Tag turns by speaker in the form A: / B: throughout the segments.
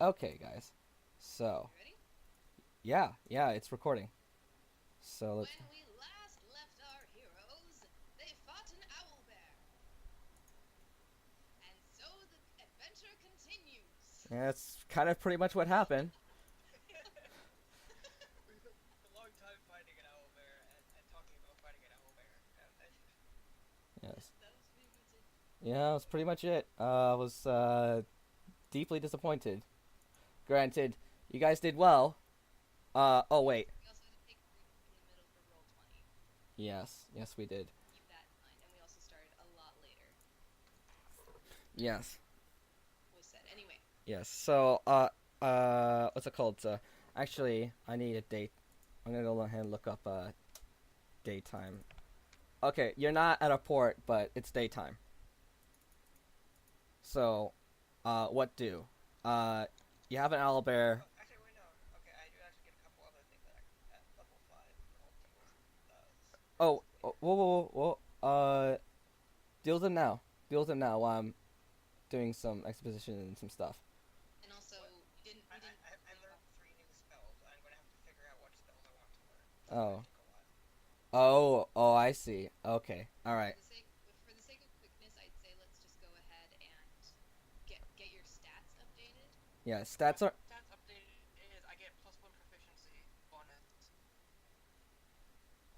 A: Okay, guys. So,
B: You ready?
A: yeah, it's recording. So let's.
B: When we last left our heroes, they fought an owl bear. And so the adventure continues.
A: That's kind of pretty much what happened.
C: We spent a long time fighting an owl bear and talking about fighting an owl bear.
B: Yep,
A: Yes.
B: that was pretty much it.
A: Yeah, that's pretty much it. I was deeply disappointed. Granted, you guys did well. Oh wait.
B: We also had to take a break in the middle for roll 20.
A: Yes, we did.
B: Keep that in mind. And we also started a lot later.
A: Yes,
B: Was said. Anyway,
A: yes. So, what's it called? Actually, I need a date. I'm gonna go ahead and look up daytime. Okay, you're not at a port, but it's daytime. So, what do? Uh, you have an owlbear.
C: Oh, actually, wait, no. Okay, I do actually get a couple other things at level 5 for all tables.
A: Oh,
C: Possibly.
A: whoa. Deal with them now. Deal with them now while I'm doing some exposition and some stuff.
B: and also
C: What?
B: we didn't
C: I
B: know
C: learned
B: about.
C: 3 new spells. I'm going to have to figure out what spells I want to learn. So it's going
A: Oh,
C: to take a while.
A: oh, I see. Okay, all
B: For
A: right.
B: the sake for the sake of quickness, I'd say let's just go ahead and get your stats updated.
A: Yeah,
C: My
A: stats are
C: stats updated is I get +1 proficiency bonus.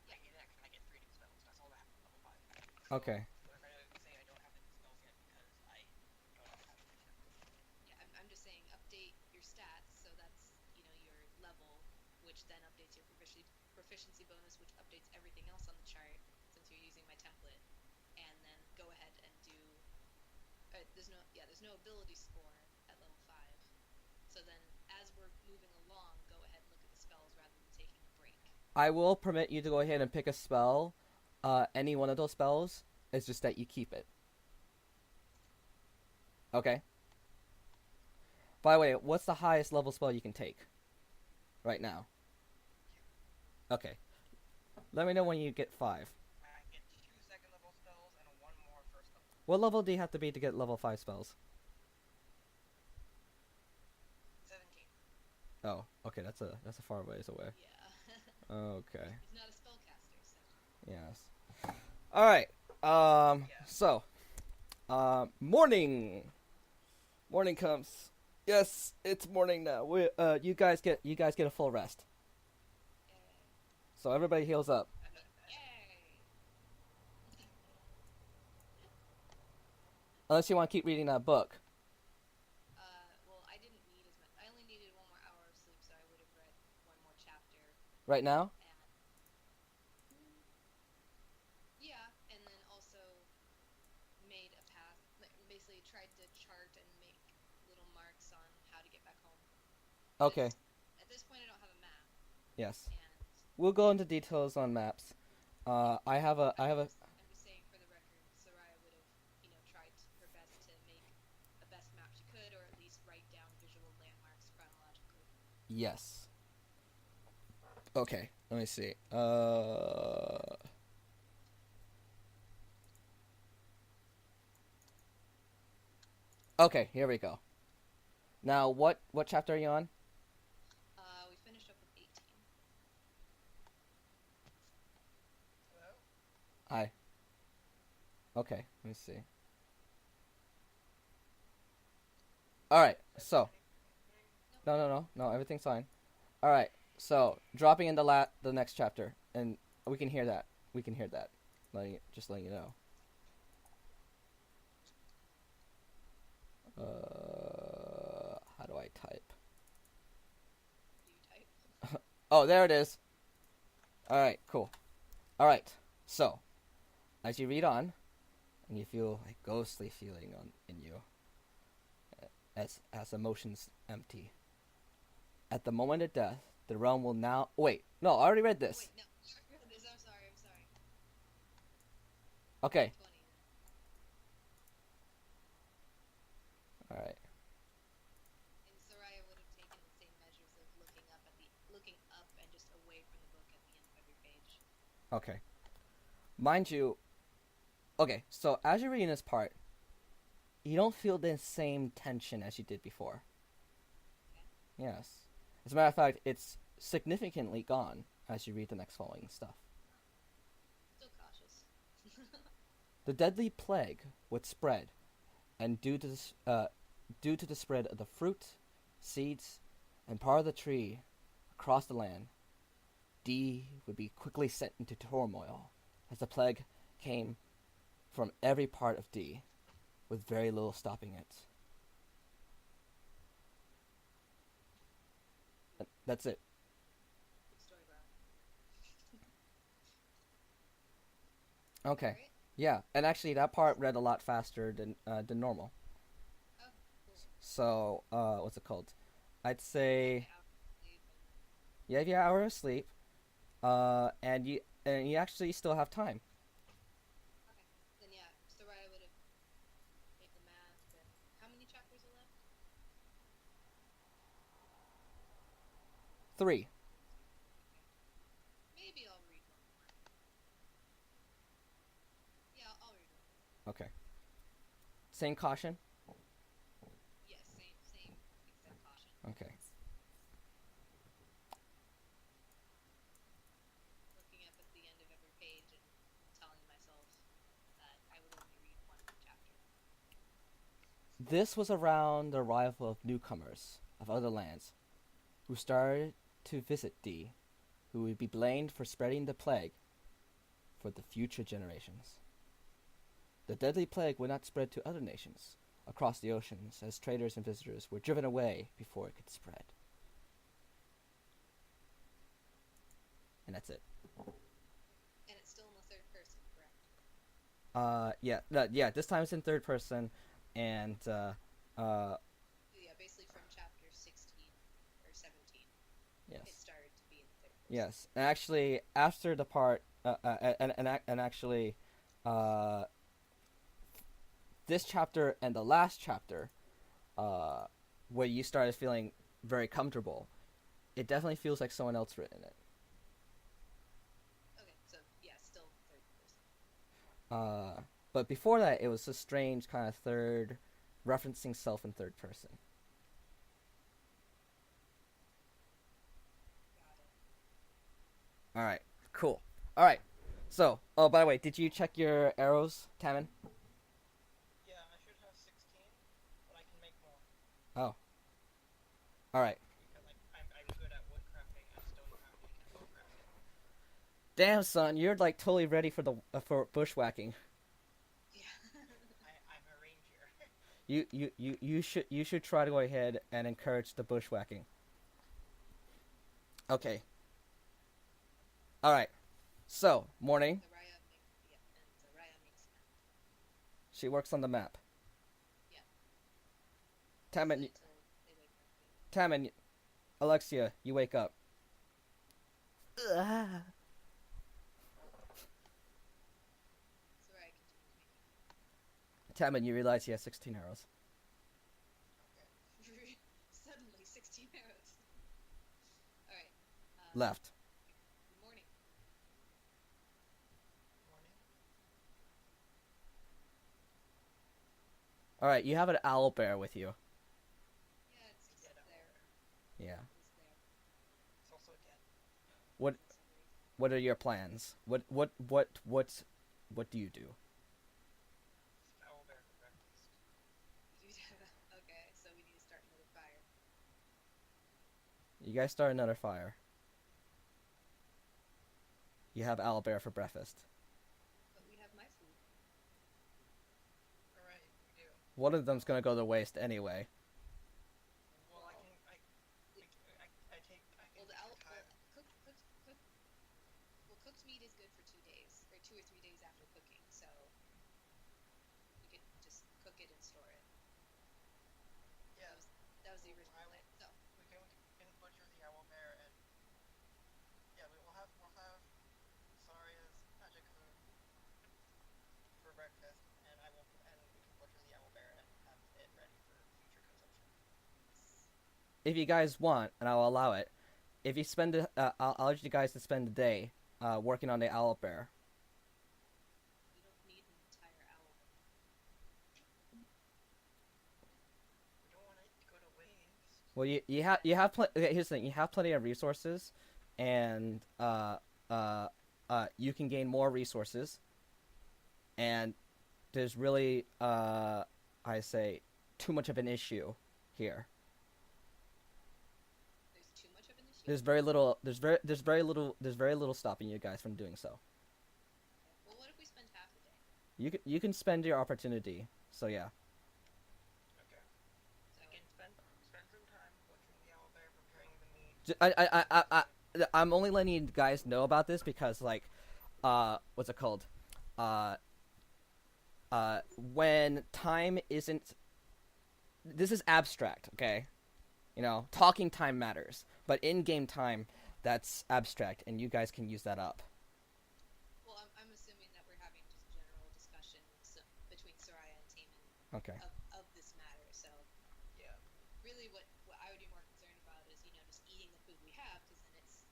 C: I
B: Yeah,
C: get X and I get 3 new spells. That's all I have at level 5. So
A: okay.
C: we're going to say I don't have the new spells yet because I don't have it yet.
B: yeah. I'm just saying update your stats so that's your level, which then updates your proficiency bonus, which updates everything else on the chart since you're using my template, and then go ahead and do. There's no ability score at level 5. So then, as we're moving along, go ahead and look at the spells rather than taking a break.
A: I will permit you to go ahead and pick a spell. Any one of those spells. It's just that you keep it. Okay. By the way, what's the highest level spell you can take right now?
C: Q.
A: Okay. Let me know when you get 5.
C: I get 2 second level spells and 1 more first level.
A: What level do you have to be to get level 5 spells?
C: 17.
A: Oh, okay, that's a far ways away.
B: Yeah.
A: Okay.
B: He's not a spellcaster, so.
A: Yes. All right.
C: Yeah.
A: So, morning. Morning comes. Yes, it's morning now. You guys get a full rest.
B: Yay.
A: So everybody heals up.
B: Yay!
A: Unless you want to keep reading that book.
B: Well, I didn't need as much. I only needed 1 more hour of sleep, so I would have read one more chapter.
A: Right now?
B: And yeah, and then also made a path. Basically, tried to chart and make little marks on how to get back home.
A: Okay.
B: Because at this point, I don't have a map,
A: Yes.
B: and
A: We'll go into details on maps. I have a I have a
B: I'm just saying for the record, Soraya would have, tried her best to make the best map she could, or at least write down visual landmarks chronologically.
A: yes. Okay. Let me see. Okay, here we go. Now, what chapter are you on?
B: We finished up with 18.
C: Hello?
A: I. Okay. Let me see. All right.
C: Is everything
A: So,
C: happening?
B: Nope.
A: no, everything's fine. All right. So, dropping in the next chapter, and we can hear that. We can hear that. Letting you know. How do I type?
B: What do you type?
A: Oh, there it is. All right. Cool. All right. So, as you read on, and you feel a ghostly feeling in you, as emotions empty. At the moment of death, the realm will now. Wait, no, I already read
B: Oh
A: this.
B: wait, no. You read this. I'm sorry. I'm sorry. Roll
A: Okay.
B: 20 then.
A: All right.
B: And Soraya would have taken the same measures of looking up and just away from the book at the end of every page.
A: Okay. Mind you. Okay. So as you're reading this part, you don't feel the same tension as you did before. Yes. As a matter of fact, it's significantly gone as you read the next following stuff.
B: Still cautious.
A: The deadly plague would spread, and due to the spread of the fruit, seeds, and part of the tree across the land, D would be quickly sent into turmoil, as the plague came from every part of D, with very little stopping it. That's it.
B: Good story, bro.
A: Okay.
B: Right?
A: Yeah, and actually that part read a lot faster than normal.
B: Oh, cool.
A: So, what's it called? I'd say
B: Out of sleep and
A: you have your hour of sleep, and you actually still have time.
B: okay. Then yeah, Soraya would have made the map. And how many chapters are left?
A: 3.
B: Maybe I'll read one more. Yeah, I'll read one more.
A: Okay. Same caution.
B: Yes, same exact caution.
A: Okay.
B: Looking up at the end of every page and telling myself that I would only read one chapter.
A: This was around the arrival of newcomers of other lands, who started to visit D, who would be blamed for spreading the plague for the future generations. The deadly plague would not spread to other nations across the oceans, as traders and visitors were driven away before it could spread. And that's it.
B: And it's still in the third person, correct?
A: Yeah, this time it's in third person, and
B: Yeah, basically from chapter 16 or 17, it
A: yes,
B: started to be in the third person.
A: yes, and actually after the part, and actually, uh, this chapter and the last chapter, where you started feeling very comfortable, it definitely feels like someone else written it.
B: Okay, so yeah, still third person.
A: But before that, it was a strange kind of third, referencing self in third person.
B: Got it.
A: All right, cool. All right. So, oh, by the way, did you check your arrows, Taman?
C: Yeah, I should have 16, but I can make more.
A: Oh. All right.
C: Because I'm good at wood crafting and stone crafting and bow crafting.
A: Damn, son, you're like totally ready for the for bushwhacking.
B: Yeah.
C: I'm a ranger.
A: You should try to go ahead and encourage the bushwhacking. Okay. All right. So, morning.
B: Soraya makes map.
A: She works on the map.
B: Yeah.
A: Taman,
B: Until they wake up.
A: Taman, Alexia, you wake up.
B: Soraya continues making.
A: Taman, you realize he has 16 arrows.
C: Okay.
B: Suddenly, 16 arrows. All right.
A: Left.
B: Good morning.
C: Morning.
A: All right, you have an owl bear with you.
B: Yeah, it's just
C: Dead
B: there.
C: owl.
A: Yeah.
B: It's there.
C: It's also dead.
A: What
B: For some reason.
A: What are your plans? What do you do?
C: Owl bear for breakfast.
B: Okay, so we need to start another fire.
A: You guys start another fire. You have owl bear for breakfast.
B: But we have my food.
C: Alright, we do.
A: One of them's gonna go to waste anyway.
C: Well, I can
B: Well, the owl.
C: time.
B: Well, cooked meat is good for 2 days, or 2 or 3 days after cooking. So we could just cook it and store it.
C: Yeah,
B: That was the original plan. So
C: we can butcher the owl bear and yeah, we'll have Saria's magic food for breakfast, and we can butcher the owl bear and have it ready for future consumption.
A: If you guys want, and I'll allow it, if you spend I'll urge you guys to spend the day working on the owl bear.
B: we don't need an entire owl bear.
C: We don't want it to go to waste.
A: Well, okay, here's the thing. You have plenty of resources, and you can gain more resources, and there's really I say too much of an issue here.
B: There's too much of an issue.
A: There's very little. There's very little stopping you guys from doing so.
B: Okay. Well, what if we spend half the day?
A: You can spend your opportunity. So yeah.
C: Okay.
B: So
C: I can spend some time butchering the owlbear, preparing the meat.
A: I'm only letting you guys know about this because like, what's it called? Uh, when time isn't. This is abstract, okay? You know, talking time matters, but in-game time, that's abstract, and you guys can use that up.
B: well, I'm assuming that we're having just general discussion between Soraya and Taman
A: Okay.
B: of this matter. So
C: Yeah.
B: really, what I would be more concerned about is just eating the food we have, because then it's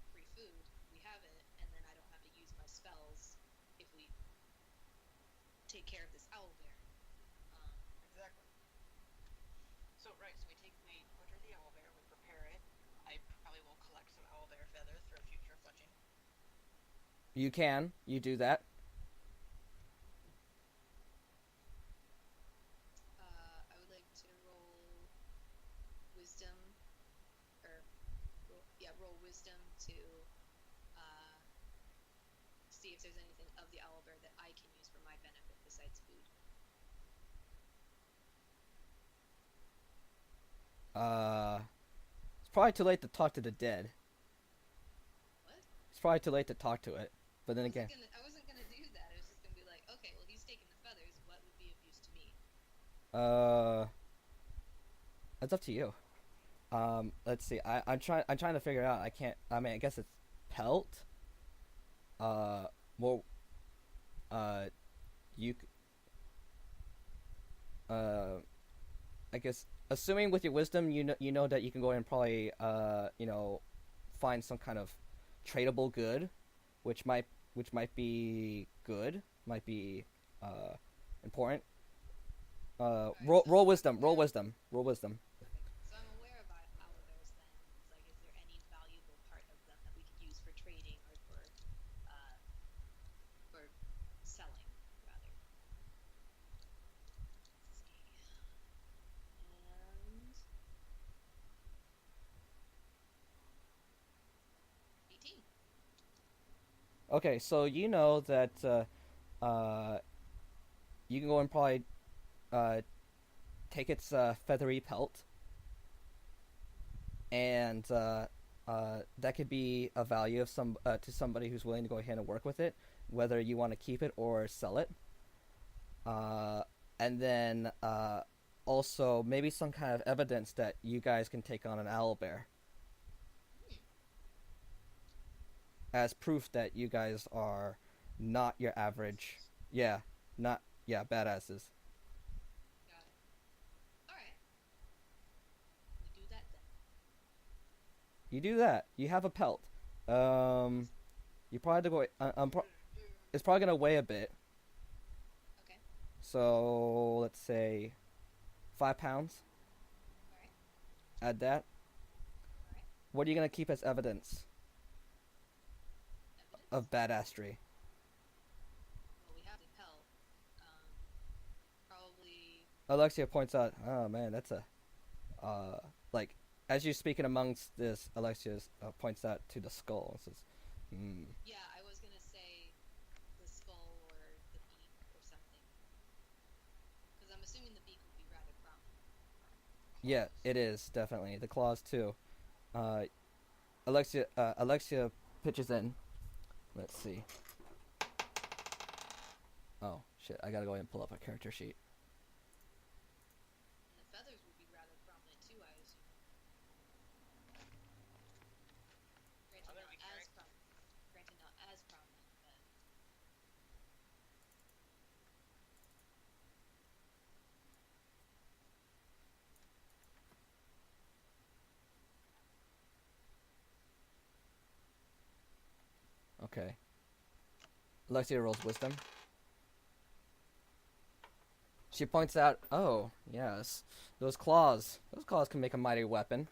B: free food. We have it, and then I don't have to use my spells if we take care of this owl bear.
C: Exactly. So right, so we butcher the owlbear, we prepare it. I probably will collect some owlbear feathers for future fletching.
A: You do that.
B: I would like to roll wisdom, or roll wisdom to see if there's anything of the owl bear that I can use for my benefit besides food.
A: It's probably too late to talk to the dead.
B: What?
A: It's probably too late to talk to it. But then again,
B: I wasn't gonna do that. I was just gonna be like, okay, well he's taking the feathers. What would be of use to me?
A: uh, it's up to you. Let's see. I'm trying to figure it out. I can't. I mean, I guess it's pelt. Well, you. I guess assuming with your wisdom, you know that you can go ahead and probably find some kind of tradable good, which might be good, might be important. Roll wisdom. Roll wisdom. Roll wisdom.
B: Okay, so I'm aware of owl bears. Then, like, is there any valuable part of them that we could use for trading or for selling, rather? Let's see. And 18.
A: Okay, so you know that you can go and probably uh, take its feathery pelt, and that could be a value of to somebody who's willing to go ahead and work with it, whether you want to keep it or sell it. Uh, and then also maybe some kind of evidence that you guys can take on an owlbear as proof that you guys are not your average. Yeah, not yeah badasses.
B: Got it. All right. We do that then.
A: You do that. You have a pelt. You probably have to go. It's probably gonna weigh a bit.
B: Okay.
A: So let's say 5 pounds.
B: All right.
A: Add that.
B: All right.
A: What are you gonna keep as evidence
B: Evidence.
A: of badassery?
B: Well, we have the pelt. Probably.
A: Alexia points out. Oh man, that's a like as you're speaking amongst this, Alexia points out to the skull and says, "Hmm.
B: Yeah, I was gonna say the skull or the beak or something. Because I'm assuming the beak would be rather prominent.
A: Yeah, it is definitely the claws too." Uh, Alexia pitches in. Let's see. Oh shit! I gotta go ahead and pull up a character sheet.
B: And the feathers would be rather prominent too, I assume. Granted,
C: Other
B: not
C: we
B: as
C: carry-
B: prominent. Granted, not as prominent, but
A: Okay. Alexia rolls wisdom. She points out, oh, yes, those claws. Those claws can make a mighty weapon.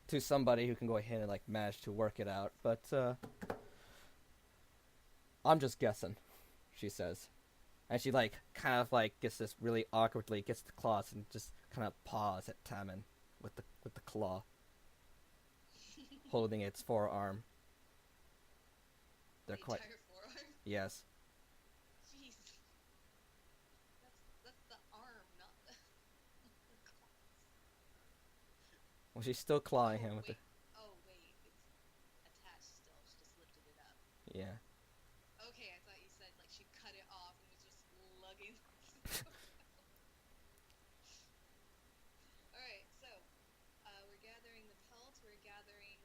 A: To somebody who can go ahead and, like, manage to work it out. But, I'm just guessing, she says. And she, like, kind of, like, gets this really awkwardly, gets the claws and just kind of paws at Tammin with the claw, holding its forearm. They're
B: The
A: quite...
B: entire forearm.
A: Yes.
B: Jeez. That's the arm, not the, the claws.
A: Well, she's still clawing him with
B: wait.
A: the...
B: Oh wait, it's attached still. She just lifted it up.
A: Yeah.
B: Okay, I thought you said like she cut it off and was just lugging. All right, so we're gathering the pelt. We're gathering.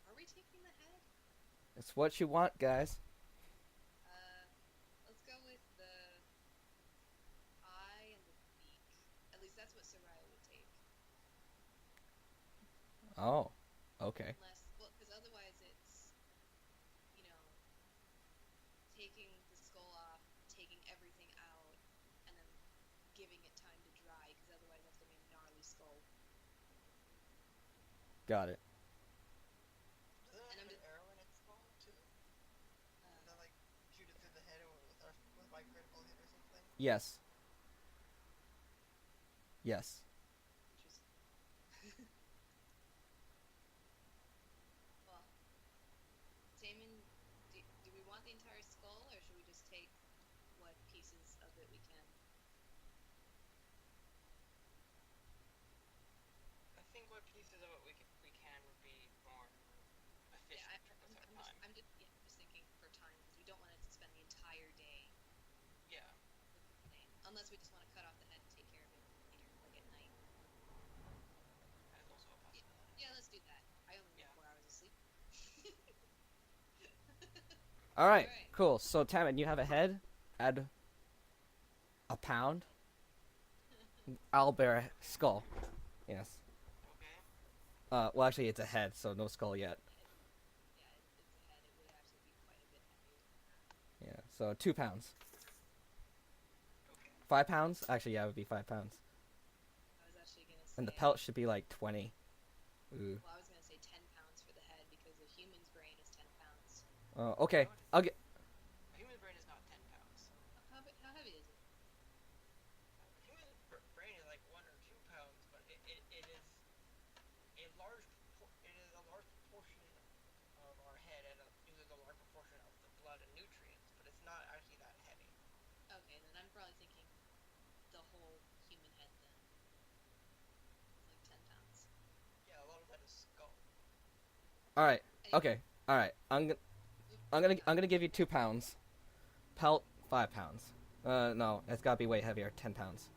B: Are we taking the head?
A: It's what you want, guys.
B: Let's go with the eye and the beak. At least that's what Soraya would take.
A: Oh. Okay.
B: Unless, well, because otherwise it's, you know, taking the skull off, taking everything out, and then giving it time to dry. Because otherwise that's gonna be a gnarly skull.
A: Got it.
C: Doesn't it
B: And I'm
C: have an
B: just-
C: arrow in its skull too? Does that like shoot it through the head with my critical hit or something?
A: Yes. Yes.
B: Interesting. Well, Taman, do we want the entire skull, or should we just take what pieces of it we can?
D: I think what pieces of it we can would be more efficient
B: Yeah,
D: in terms of time.
B: I'm just thinking for time because we don't want it to spend the entire day
D: Yeah.
B: with the thing, unless we just want to cut off the head and take care of it later, like at night.
D: That is also a possibility.
B: Yeah, let's do that. I only need
D: Yeah.
B: 4 hours of sleep.
A: All right.
B: Alright.
A: Cool. So, Tammin, you have a head. Add a pound. I'll bear a skull. Yes.
D: Okay.
A: Well, actually, it's a head, so no skull yet.
B: Yeah, it's a head. It would actually be quite a bit heavier.
A: Yeah. So 2 pounds.
D: Okay.
A: 5 pounds? Actually, yeah, it would be 5 pounds.
B: I was actually gonna say.
A: And the pelt should be like 20. Ooh.
B: Well, I was gonna say 10 pounds for the head because a human's brain is 10 pounds.
A: Okay. I'll get.
D: A human brain is not 10 pounds.
B: How heavy is it?
D: A human brain is like 1 or 2 pounds, but it is a large proportion of our head and uses a large proportion of the blood and nutrients, but it's not actually that heavy.
B: Okay, then I'm probably thinking the whole human head then. It's like 10 pounds.
D: Yeah, a lot of that is skull.
A: All right.
B: Anyway,
A: Okay. All right. I'm gonna give you 2 pounds. Pelt 5 pounds. No, it's gotta be way heavier. 10 pounds.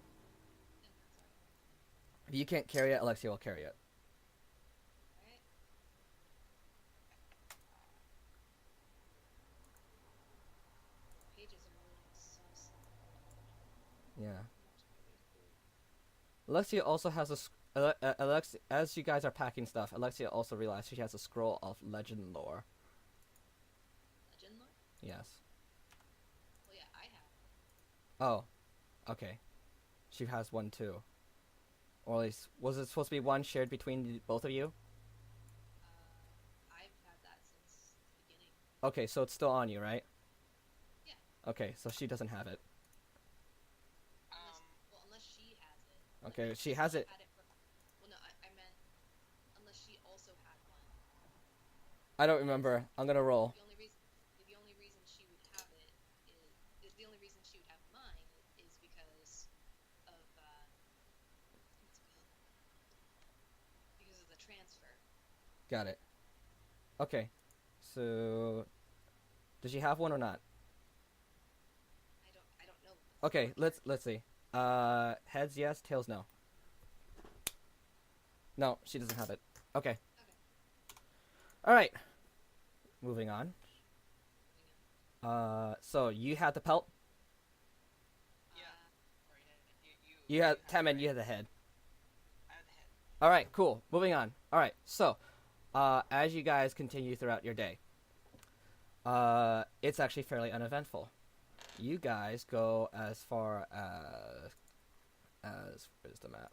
B: 10 pounds, sorry.
A: If you can't carry it, Alexia will carry it.
B: Alright. Pages are moving so slow.
A: Yeah.
B: Much better food.
A: Alexia also has a. Alexia, as you guys are packing stuff, Alexia also realized she has a scroll of legend lore.
B: Legend lore?
A: Yes.
B: Well, yeah, I have.
A: Oh. Okay. She has one too. Or at least, was it supposed to be one shared between both of you?
B: I've had that since the beginning.
A: Okay, so it's still on you, right?
B: Yeah.
A: Okay, so she doesn't have it.
B: Unless she has it.
A: Okay, she has it.
B: Had it for, well, no, I meant unless she also had one.
A: I don't remember. I'm gonna roll.
B: The only reason she would have it is the only reason she would have mine is because of what's it called? Because of the transfer.
A: Got it. Okay. So, does she have one or not?
B: I don't know.
A: Okay, let's see. Heads yes, tails no. No, she doesn't have it. Okay.
B: Okay.
A: All right. Moving on.
B: Moving on.
A: So you had the pelt.
D: Yeah.
B: Uh,
D: Or
A: You had
D: have
A: Taman.
D: the
A: You
D: brain.
A: had the head.
D: I have the head.
A: All right. Cool. Moving on. All right. So, as you guys continue throughout your day, It's actually fairly uneventful. You guys go as far as where's the map?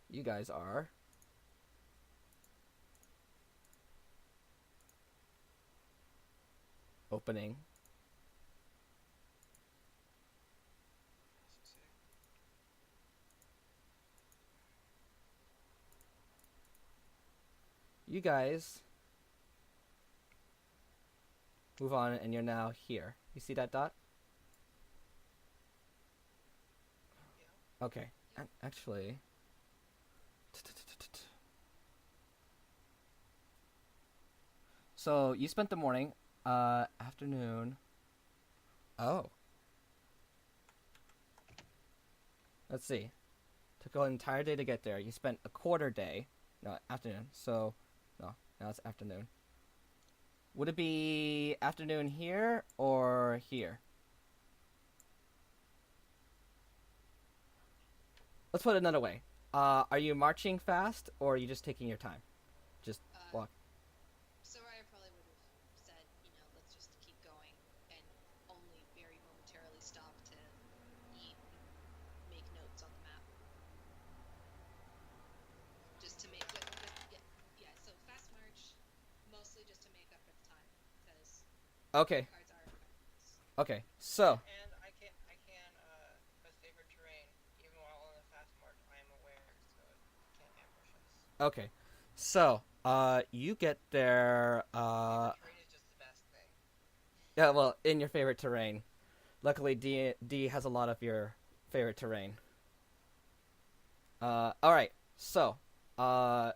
A: You guys are opening. You guys move on, and you're now here. You see that dot?
D: Yeah.
A: Okay. Actually, so you spent the morning, afternoon. Oh, let's see. Took an entire day to get there. You spent a quarter day. No, afternoon. So, no, now it's afternoon. Would it be afternoon here or here? Let's put it another way. Are you marching fast or are you just taking your time? Just walk.
B: Soraya probably would have said, let's just keep going and only very momentarily stop to eat and make notes on the map. Just to make yeah. So fast march, mostly just to make up for the time, because
A: Okay.
B: cards are cards.
A: Okay. So,
D: And I can with favorite terrain, even while on a fast march, I am aware, so it can't ambush us.
A: okay. So, you get there,
D: Terrain is just the best thing.
A: yeah, well, in your favorite terrain. Luckily, D has a lot of your favorite terrain. Alright. So, huh.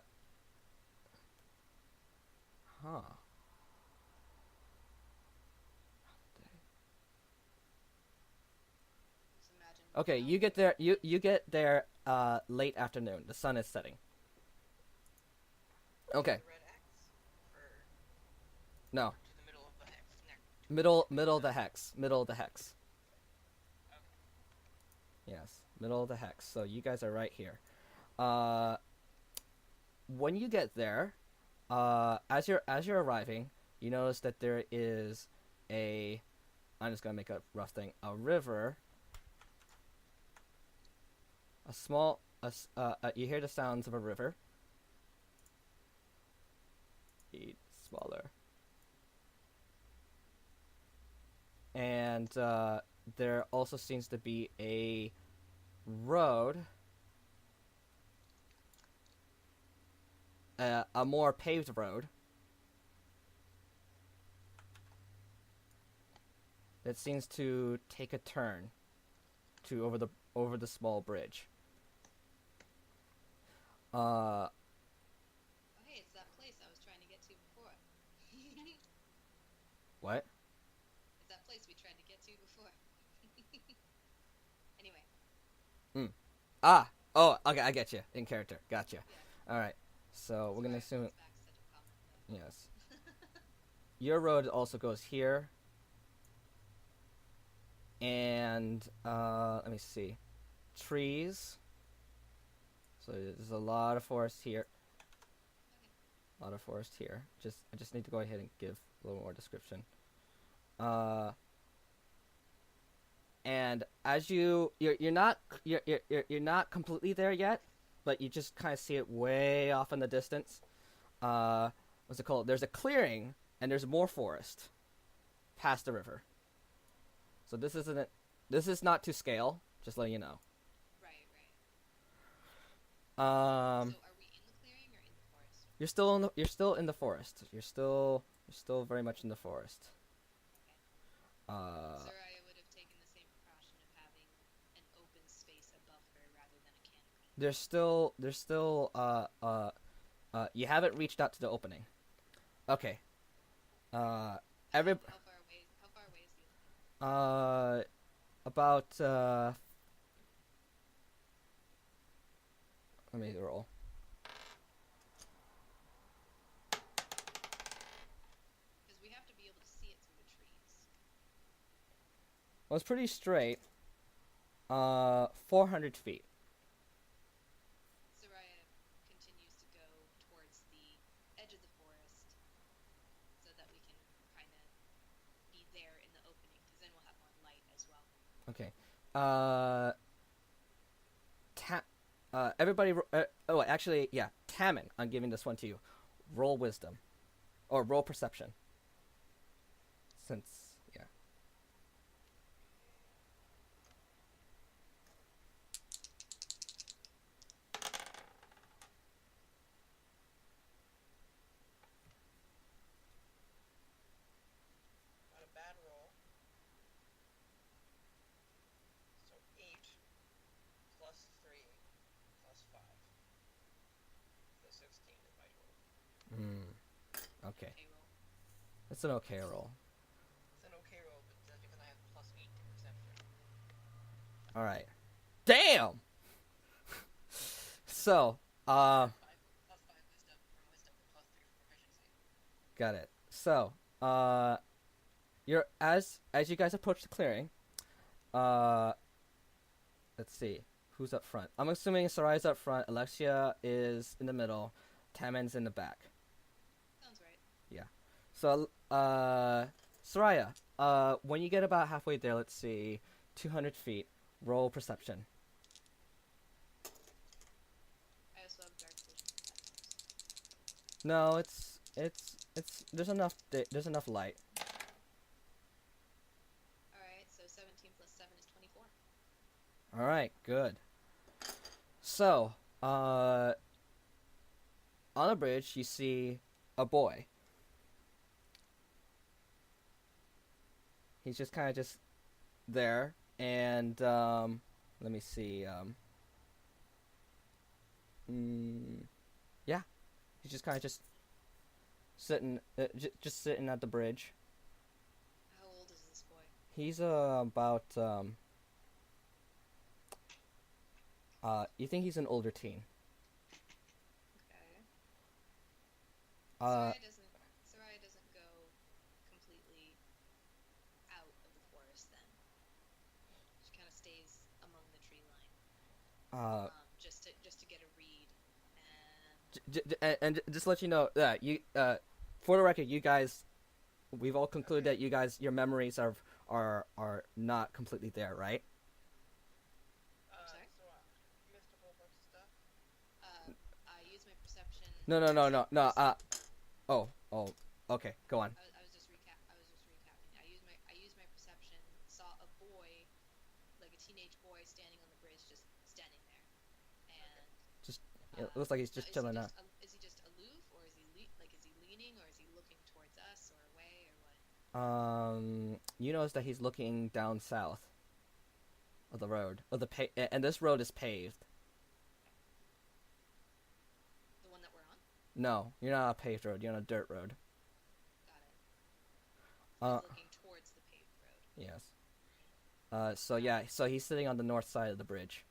B: Just imagine.
A: Okay, you get there. You get there. Late afternoon. The sun is setting. Okay.
D: The red X, or
A: No.
D: to the middle of the hex.
A: Middle of the hex. Middle of the hex.
D: Okay.
A: Yes, middle of the hex. So you guys are right here. When you get there, as you're arriving, you notice that there is a. I'm just gonna make a rough thing. A river. A small. You hear the sounds of a river. Smaller. And there also seems to be a road, a more paved road that seems to take a turn to over the small bridge.
B: Oh, hey, it's that place I was trying to get to before.
A: What?
B: It's that place we tried to get to before. Anyway.
A: Oh, okay, I get you in character. Gotcha.
B: Yeah.
A: All right. So we're gonna assume
B: Back such a compliment.
A: yes. Your road also goes here. And let me see. Trees. So there's a lot of forest here. A lot of forest here. I just need to go ahead and give a little more description. And as you're not completely there yet, but you just kind of see it way off in the distance. What's it called? There's a clearing and there's more forest past the river. So this is not to scale. Just letting you know.
B: Right.
A: Um,
B: So are we in the clearing or in the forest?
A: you're still in the forest. You're still very much in the forest.
B: Okay. Soraya would have taken the same precaution of having an open space above her rather than a canopy.
A: There's still you haven't reached out to the opening. Okay. Every
B: How far away is the opening?
A: about let me roll.
B: Because we have to be able to see it through the trees.
A: Well, it's pretty straight. 400 feet.
B: Soraya continues to go towards the edge of the forest so that we can kind of
A: uh, everybody. Oh, actually, yeah, Tammin. I'm giving this one to you. Roll wisdom, or roll perception. Since yeah.
D: Not a bad roll. So 8 plus 3 plus 5. So 16 is my total.
A: Okay,
B: Okay, roll.
A: it's an okay roll.
D: It's an okay roll, but that's because I have plus 8 to perception.
A: All right. Damn. So,
D: 5 plus 5 wisdom from wisdom and plus 3 for proficiency.
A: got it. So, you're as you guys approach the clearing. Let's see who's up front. I'm assuming Sarai's up front. Alexia is in the middle. Tammin's in the back.
B: Sounds right.
A: So, Soraya, when you get about halfway there, let's see, 200 feet, roll perception.
B: I also have dark vision. That helps.
A: No, it's there's enough light.
B: Alright, so 17 plus 7 is 24.
A: All right, good. So, on the bridge, you see a boy. He's just kind of just there, and let me see. Yeah, he's just kind of just sitting, just sitting at the bridge.
B: How old is this boy?
A: He's about you think he's an older teen.
B: Okay.
A: Uh,
B: Soraya doesn't go completely out of the forest then. She kind of stays among the tree line. Just to get a read and
A: and just let you know that you for the record, you guys, we've all concluded that you guys, your memories are not completely there, right?
B: Sorry?
D: So you missed a whole bunch of stuff.
B: I use my perception.
A: No. Oh. Okay, go on.
B: I was just recapping. I used my perception. Saw a boy, like a teenage boy, standing on the bridge, just standing there. And
A: Just it looks like he's just chilling out.
B: Is he just aloof, or is he is he leaning, or is he looking towards us, or away, or what?
A: You notice that he's looking down south of the road, and this road is paved.
B: The one that we're on.
A: No, you're not on a paved road. You're on a dirt road.
B: Got it.
A: Uh,
B: He's looking towards the paved road.
A: yes. So yeah, so he's sitting on the north side of the bridge.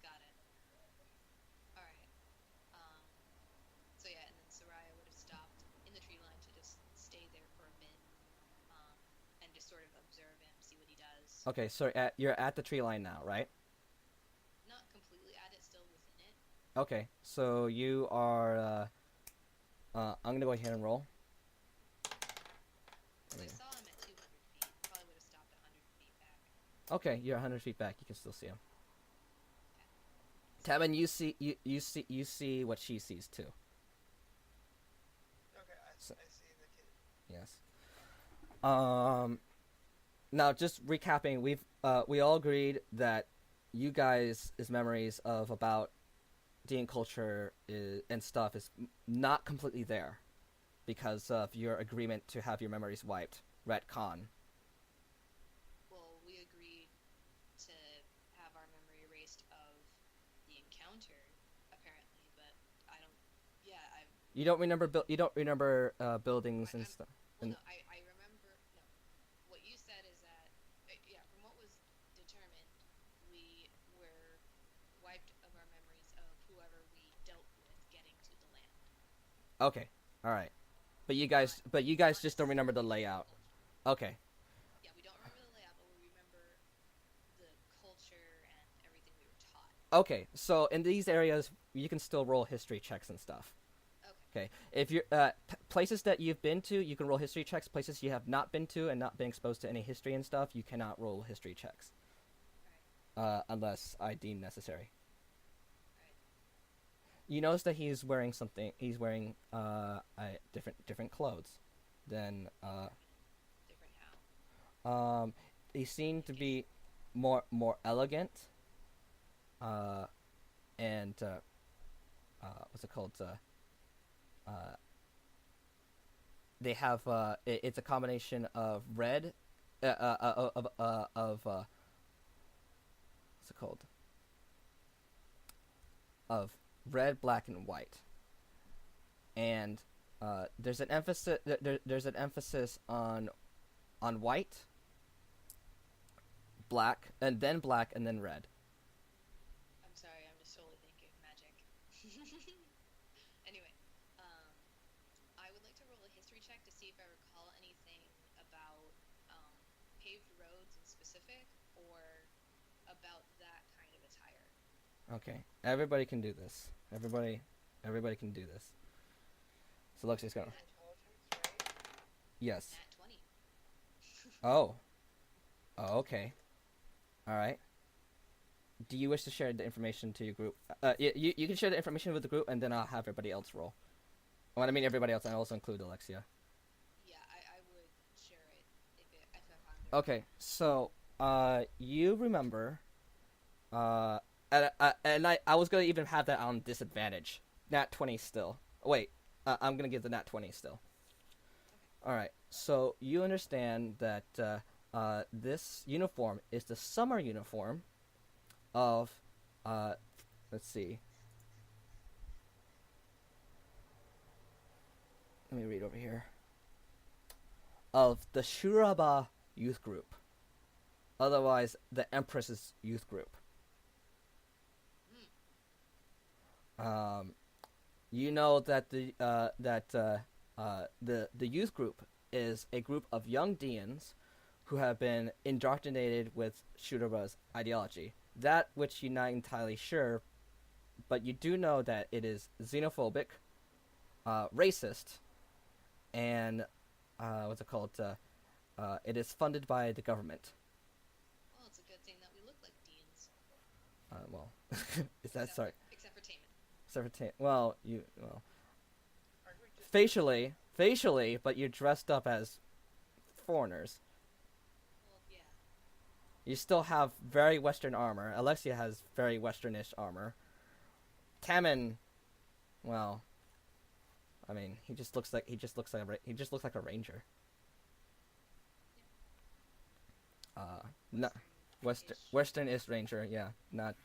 B: Got it. All right. So yeah, and then Soraya would have stopped in the tree line to just stay there for a bit, and just sort of observe him, see what he does.
A: Okay, so you're at the tree line now, right?
B: Not completely at it, still within it.
A: Okay, so you are. I'm gonna go ahead and roll.
B: So I saw him at 200 feet. Probably would have stopped 100 feet back.
A: Okay, you're 100 feet back. You can still see him. Tammin, you see what she sees too.
C: Okay, I see the kid.
A: Yes. Now just recapping, we all agreed that you guys' memories of about Dean culture and stuff is not completely there because of your agreement to have your memories wiped. Retcon.
B: Well, we agreed to have our memory erased of the encounter, apparently, but I don't. Yeah, I.
A: You don't remember buildings and stuff.
B: Well, no, I remember. No, what you said is that, yeah, from what was determined, we were wiped of our memories of whoever we dealt with getting to the land.
A: Okay, all right. But you guys just don't remember the layout. Okay.
B: Yeah, we don't remember the layout, but we remember the culture and everything we were taught.
A: Okay, so in these areas, you can still roll history checks and stuff.
B: Okay.
A: Okay. If you're places that you've been to, you can roll history checks. Places you have not been to and not been exposed to any history and stuff, you cannot roll history checks. Unless I deem necessary. You notice that he's wearing something. He's wearing different clothes than
B: Different how?
A: He seemed to be more elegant. And what's it called? They have it's a combination of red, what's it called? Of red, black, and white. And there's an emphasis. There's an emphasis on white, black, and then red.
B: I'm sorry, I'm just totally thinking magic. Anyway, I would like to roll a history check to see if I recall anything about paved roads in specific or about that kind of attire.
A: Okay, everybody can do this. Everybody can do this. So Lexi's going.
C: Intelligence, right?
A: Yes.
B: Nat 20.
A: Oh. Oh, okay. All right. Do you wish to share the information to your group? You can share the information with the group, and then I'll have everybody else roll. When I mean everybody else, I also include Alexia.
B: Yeah, I would share it if I found it.
A: Okay, so you remember, and I was gonna even have that on disadvantage. Nat 20 still. Wait, I'm gonna give the Nat 20 still. All right. So you understand that this uniform is the summer uniform of, let's see. Let me read over here. Of the Shuraba youth group, otherwise the Empress's youth group. You know that the youth group is a group of young Deans who have been indoctrinated with Shuraba's ideology. That which you're not entirely sure, but you do know that it is xenophobic, racist, and what's it called? It is funded by the government.
B: Well, it's a good thing that we look like deans.
A: Well, is that sorry?
B: Except for Taman.
A: Well,
C: Are we just
A: facially, but you're dressed up as foreigners.
B: Well, yeah.
A: You still have very Western armor. Alexia has very Westernish armor. Taman, well, I mean, he just looks like a ranger. Not Western-ish ranger, yeah. Not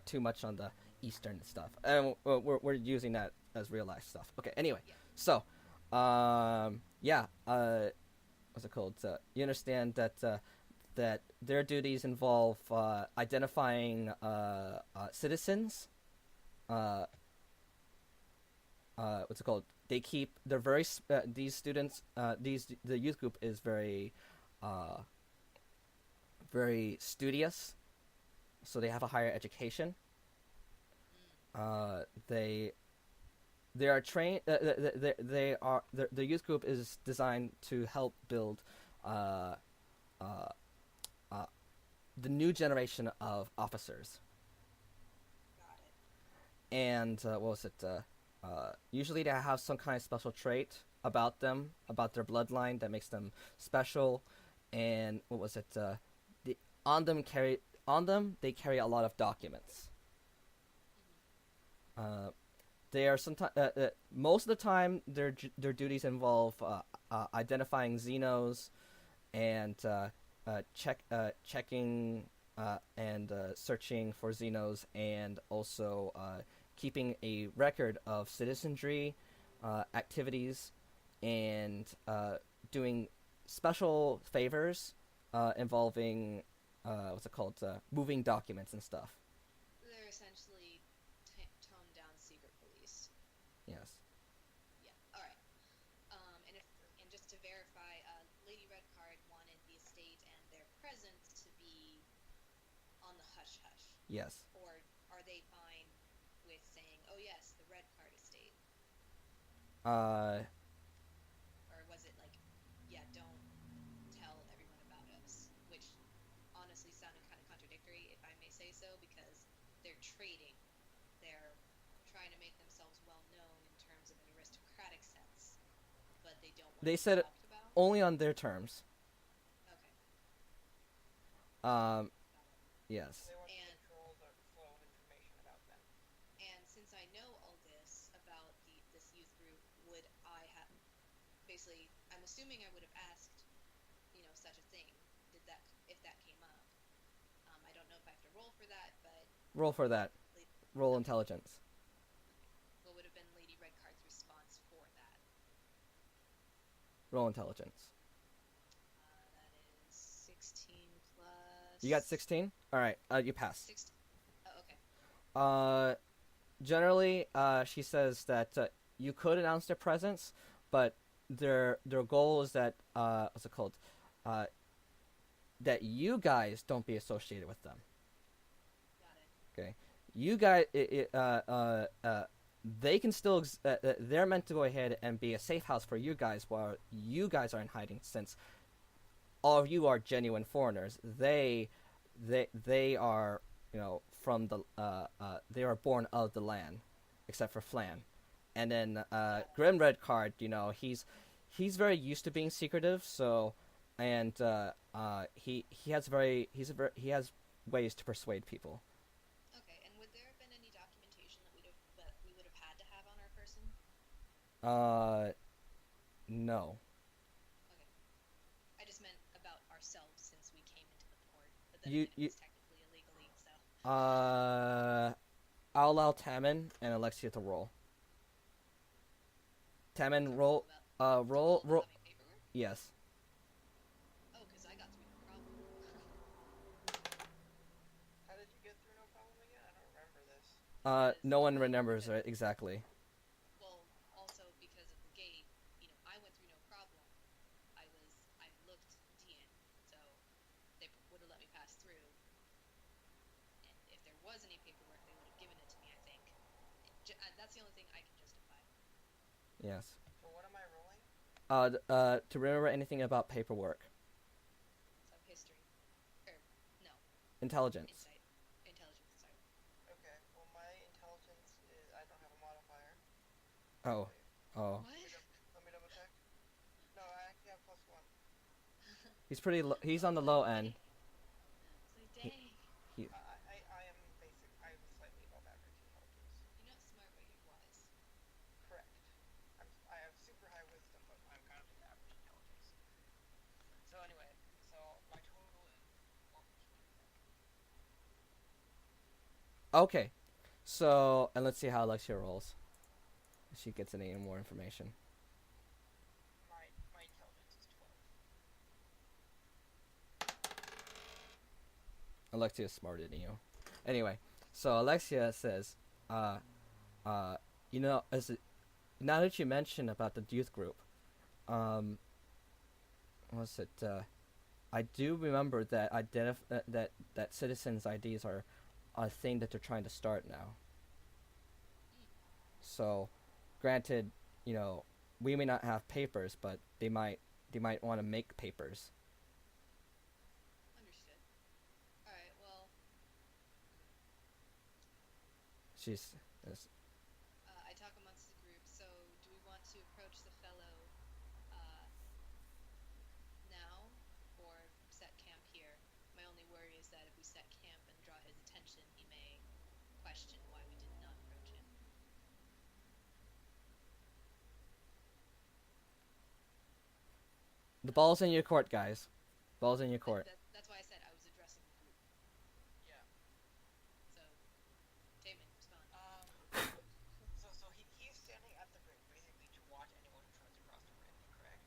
A: too much on the Eastern stuff. And we're using that as real life stuff. Okay. Anyway, so, yeah. What's it called? You understand that that their duties involve identifying citizens. What's it called? They keep. They're very. These students. The youth group is very. Very studious, so they have a higher education. They are trained. They are the youth group is designed to help build the new generation of officers.
B: Got it.
A: And what was it? Usually they have some kind of special trait about them, about their bloodline that makes them special. And what was it? On them they carry a lot of documents. They are sometimes most of the time their duties involve identifying Xenos and checking and searching for Xenos, and also keeping a record of citizenry activities, and doing special favors involving what's it called? Moving documents and stuff.
B: They're essentially toned down secret police.
A: Yes.
B: Yeah. All right. And just to verify, Lady Redcard wanted the estate and their presence to be on the hush hush.
A: Yes.
B: Or are they fine with saying, "Oh yes, the Redcard estate"?
A: Uh,
B: Or was it like, yeah, don't tell everyone about us, which honestly sounded kind of contradictory, if I may say so, because they're trading. They're trying to make themselves well known in terms of an aristocratic sense, but they don't want
A: they
B: to be
A: said
B: talked about.
A: only on their terms.
B: Okay,
A: Um,
B: got it.
A: yes.
D: They want to
B: And
D: control the flow of information about them.
B: since I know all this about this youth group, would I have basically? I'm assuming I would have asked, such a thing. Did that if that came up? I don't know if I have to roll for that, but
A: Roll for that.
B: Lady,
A: Roll
B: okay,
A: intelligence.
B: okay. What would have been Lady Redcard's response for that?
A: Roll intelligence.
B: That is 16 plus.
A: You got 16. All right. You pass.
B: 16. Oh, okay.
A: Generally, she says that you could announce their presence, but their goal is that what's it called? That you guys don't be associated with them.
B: Got it.
A: Okay, you guys, they can still. They're meant to go ahead and be a safe house for you guys while you guys are in hiding, since all of you are genuine foreigners. They are, from the they are born of the land, except for Flan, and then Grim Redcard. He's very used to being secretive. So, and he has he has ways to persuade people.
B: Okay. And would there have been any documentation that we would have had to have on our person?
A: No.
B: Okay. I just meant about ourselves since we came into the port, but then
A: You
B: again,
A: you
B: it's technically illegally, so.
A: I'll allow Taman and Alexia to roll. Taman, roll. Roll.
B: About having paperwork?
A: Yes.
B: Oh, because I got through no problem.
D: How did you get through no problem again? I don't remember this.
A: No one remembers it exactly.
B: Well, also because of the gate, I went through no problem. I looked Dian, so they would have let me pass through. And if there was any paperwork, they would have given it to me, I think. That's the only thing I can justify.
A: Yes.
D: So what am I rolling?
A: To remember anything about paperwork.
B: So history. Or, no,
A: Intelligence.
B: insight. Intelligence, sorry.
D: Okay. Well, my intelligence is I don't have a modifier.
A: Oh.
D: Wait,
A: Oh.
B: What?
D: let me double check. No, I actually have +1.
A: He's pretty. He's on the low end.
B: It's like, dang.
D: I am basic. I have a slightly above average intelligence.
B: You're not smart, but you're wise.
D: Correct. I have super high wisdom, but I'm kind of just average intelligence. So anyway, so my total is.
A: Okay. So, and let's see how Alexia rolls. If she gets any more information.
D: My intelligence is 12.
A: Alexia is smarter than you. Anyway, so Alexia says, now that you mentioned about the youth group, what's it? I do remember that that citizens' IDs are a thing that they're trying to start now. So, granted, we may not have papers, but they might want to make papers.
B: Understood. Alright, well,
A: She's
B: I talk amongst the group, so do we want to approach the fellow now or set camp here? My only worry is that if we set camp and draw his attention, he may question why we did not approach him.
A: the ball's in your court, guys. Ball's in your court.
B: That's why I said I was addressing the group.
D: Yeah.
B: So, Taman, respond.
D: So he's standing at the bridge basically to watch anyone who tries to cross the bridge, correct?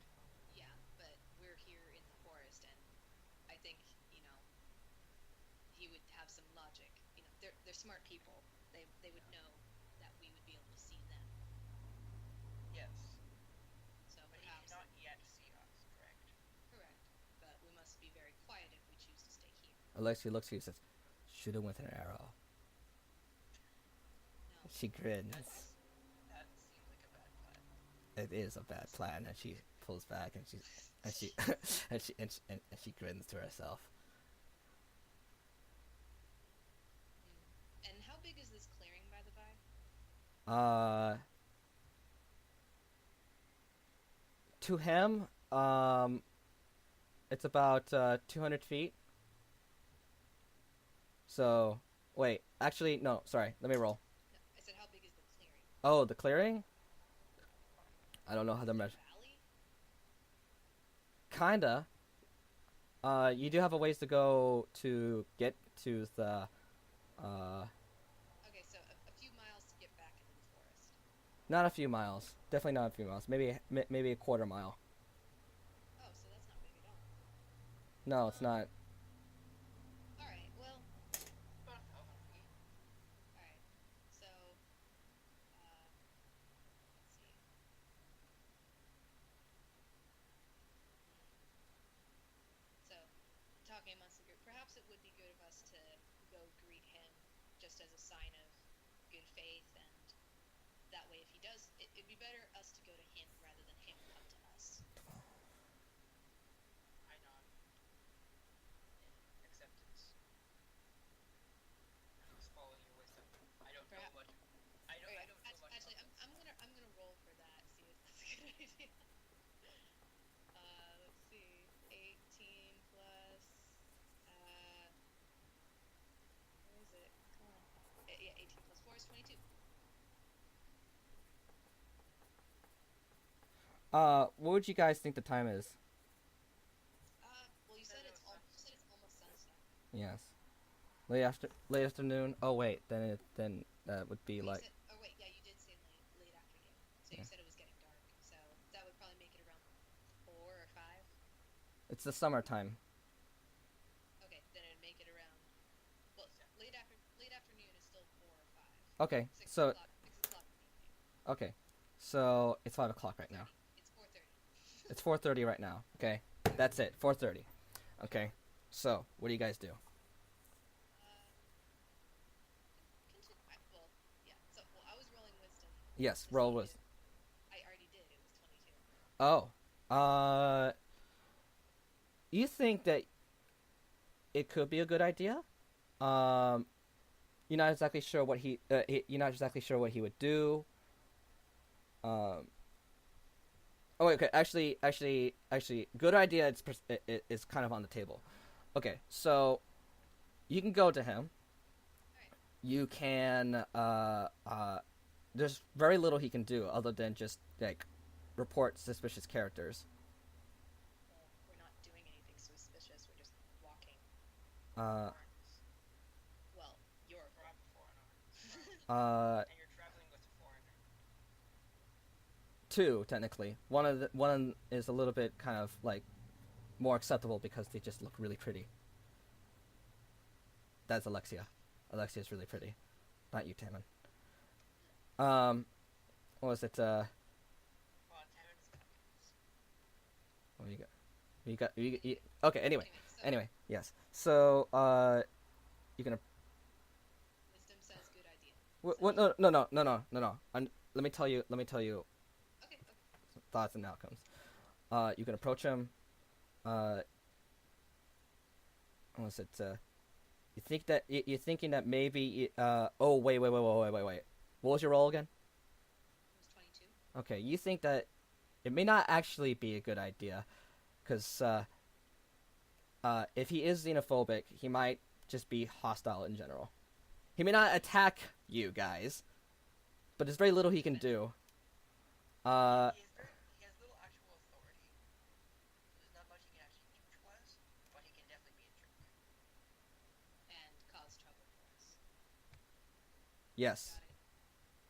B: Yeah, but we're here in the forest, and I think, he would have some logic. They're smart people. They would know that we would be able to see them.
D: Yes.
B: So
D: But he
B: perhaps
D: cannot yet see us, correct?
B: correct. But we must be very quiet if we choose to stay here.
A: Alexia looks at you and says, "Shoot him with an arrow."
B: No.
A: She grins.
D: That seems like a bad plan.
A: it is a bad plan, and she pulls back, and she and she grins to herself.
B: And how big is this clearing, by the by?
A: To him, it's about 200 feet. So, wait, actually, no, sorry, let me roll.
B: No, I said how big is the clearing?
A: Oh, the clearing? I don't know how to
B: Is it a
A: measure.
B: valley?
A: Kinda. You do have a ways to go to get to the,
B: Okay, so a few miles to get back into the forest.
A: not a few miles. Definitely not a few miles. Maybe a quarter mile.
B: Oh, so that's not big at all.
A: No, it's not.
B: Alright, well,
C: About 1,000 feet.
B: alright. So, let's see. So, talking amongst the group, perhaps it would be good of us to go greet him just as a sign of good faith, and that way, if he does, it'd be better us to go to him rather than him come to us.
D: I nod in acceptance. I'm just following your wisdom. I don't know
B: Perhaps.
D: much. I don't know much
B: Actually,
D: about this.
B: I'm gonna roll for that. See if that's a good idea. Let's see. 18 plus. Where is it? Come on. Yeah, 18 plus 4 is 22.
A: What would you guys think the time is?
B: Well, you said it's almost sunset.
A: Yes. Late afternoon. Oh wait, then that would be
B: Wait,
A: like
B: yeah, you did say late afternoon. So
A: Yeah.
B: you said it was getting dark. So that would probably make it around 4 or 5.
A: it's the summertime.
B: Okay, then it'd make it around. Well, late afternoon is still 4 or 5.
A: Okay,
B: 6
A: so
B: o'clock. 6 o'clock in the evening.
A: okay, so it's 5 o'clock right now.
B: It's 4:30.
A: It's 4:30 right now. Okay, that's it. 4:30. Okay, so what do you guys do?
B: Well, yeah. So, I was rolling wisdom.
A: Yes,
B: to
A: roll
B: see
A: was.
B: if- I already did. It was 22.
A: Oh, you think that it could be a good idea? Um, you're not exactly sure what you're not exactly sure what he would do. Oh wait, okay. Actually, good idea. It's kind of on the table. Okay, so you can go to him.
B: Alright.
A: You can. There's very little he can do other than just like report suspicious characters.
B: Well, we're not doing anything suspicious. We're just walking.
A: Uh,
D: Foreigners.
B: Well, you're
D: Or I'm a foreigner.
A: uh,
D: And you're traveling with a foreigner.
A: two technically. One is a little bit kind of like more acceptable because they just look really pretty. That's Alexia. Alexia's really pretty, not you, Tammin. What was it?
D: Well, Tannen is fabulous.
A: What do you got? Okay.
B: so
A: Anyway, yes. So, you're gonna.
B: wisdom says good idea.
A: What? No. Let me tell you.
B: Okay.
A: Thoughts and outcomes. You can approach him. What was it? You think that you're thinking that maybe. Oh wait. What was your roll again?
B: It was 22.
A: Okay, you think that it may not actually be a good idea, because if he is xenophobic, he might just be hostile in general. He may not attack you guys, but there's very little he can do.
D: He has little actual authority. So there's not much he can actually do to us, but he can definitely be a jerk.
B: And cause trouble for us.
A: Yes.
B: Got it.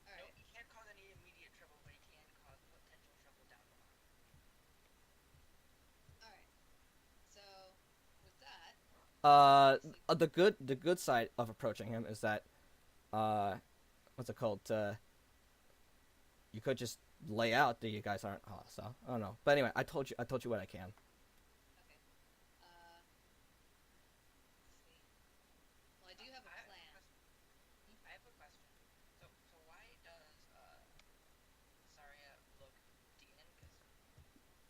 D: No,
B: Alright.
D: he can't cause any immediate trouble, but he can cause potential trouble down the line.
B: Alright. So, with that,
A: The good side of approaching him is that, what's it called? You could just lay out that you guys aren't hostile. I don't know, but anyway, I told you what I can.
B: okay. Let's see. Well, I do have a
D: I
B: plan.
D: have a question. So why does Saria look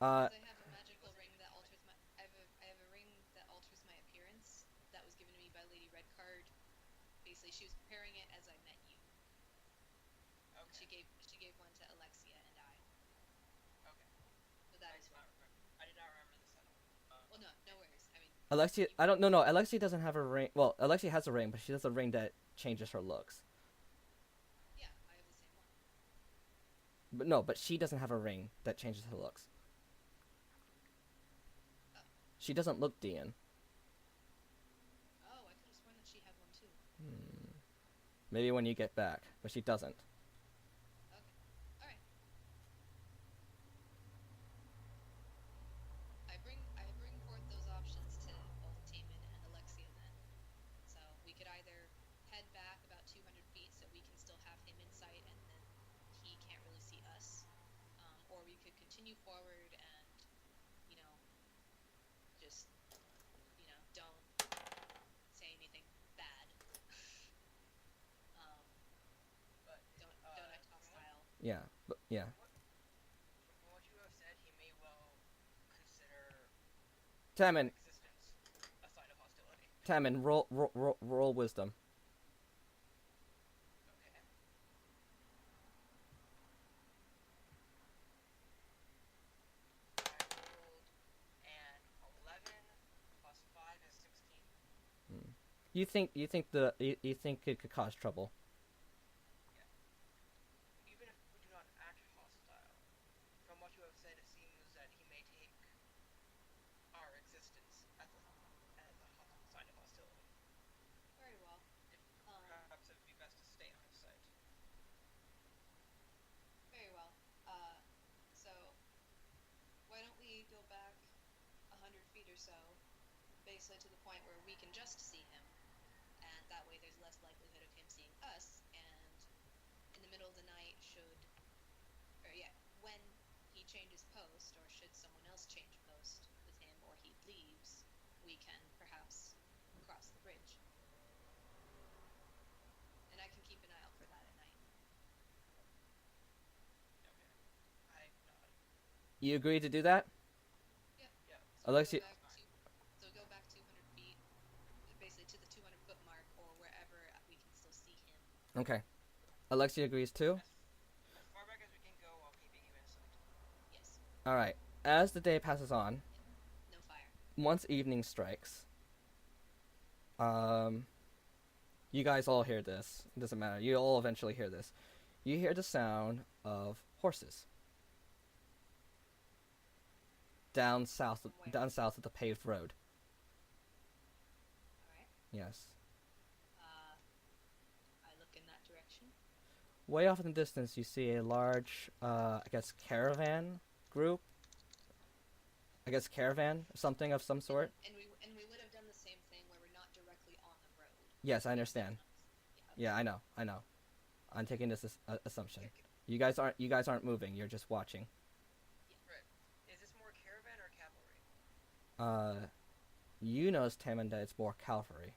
A: Uh,
B: Because I have a magical ring that alters my. I have a ring that alters my appearance. That was given to me by Lady Redcard. Basically, she was preparing it as I met you. And
D: Okay.
B: she gave one to Alexia and I.
D: Okay.
B: So that
D: I
B: is
D: did
B: one.
D: not remember. I did not remember the setup.
B: Well, no worries. I mean,
A: Alexia,
B: you,
A: I don't no, Alexia doesn't have a ring. Well, Alexia has a ring, but she has a ring that changes her looks.
B: yeah, I have the same one.
A: But no, but she doesn't have a ring that changes her looks.
B: Oh.
A: She doesn't look Dian.
B: Oh, I could have sworn that she had one too.
A: Maybe when you get back, but she doesn't.
B: Okay. All right. I bring forth those options to both Taman and Alexia then. So we could either head back about 200 feet so we can still have him in sight and then he can't really see us, or we could continue forward and, you know, just, don't say anything bad. um,
D: But
B: don't act hostile.
A: Yeah, but yeah.
D: from what you have said, he may well consider
A: Taman,
D: existence a sign of hostility.
A: Taman, roll wisdom.
D: Okay. I rolled an 11 plus 5 is 16.
A: You think it could cause trouble?
D: Even if we do not act hostile, from what you have said, it seems that he may take our existence as a sign of hostility.
B: Very well.
D: Perhaps it would be best to stay out of sight.
B: Very well. So why don't we go back 100 feet or so, basically to the point where we can just see him, and that way there's less likelihood of him seeing us. And in the middle of the night, when he changes post, or should someone else change post with him, or he leaves, we can perhaps cross the bridge. And I can keep an eye out for that at night.
D: Okay. I nod.
A: You agree to do that?
B: Yep.
D: Yeah.
B: So
A: Alexia-
B: go back 200 feet, basically to the 200-foot mark, or wherever we can still see him.
A: Okay. Alexia agrees too.
D: As far back as we can go while keeping him in sight.
B: Yes.
A: All right. As the day passes on,
B: No fire.
A: once evening strikes, you guys all hear this. It doesn't matter. You all eventually hear this. You hear the sound of horses down south of the paved road.
B: All right.
A: Yes.
B: I look in that direction.
A: Way off in the distance, you see a large, I guess, caravan group. I guess caravan, something of some sort.
B: And we would have done the same thing where we're not directly on the road.
A: Yes, I understand.
B: Yeah.
A: Yeah, I know. I'm taking this assumption.
D: Okay.
A: You guys aren't moving. You're just watching.
D: Right. Is this more caravan or cavalry?
A: You notice, Taman, that it's more cavalry.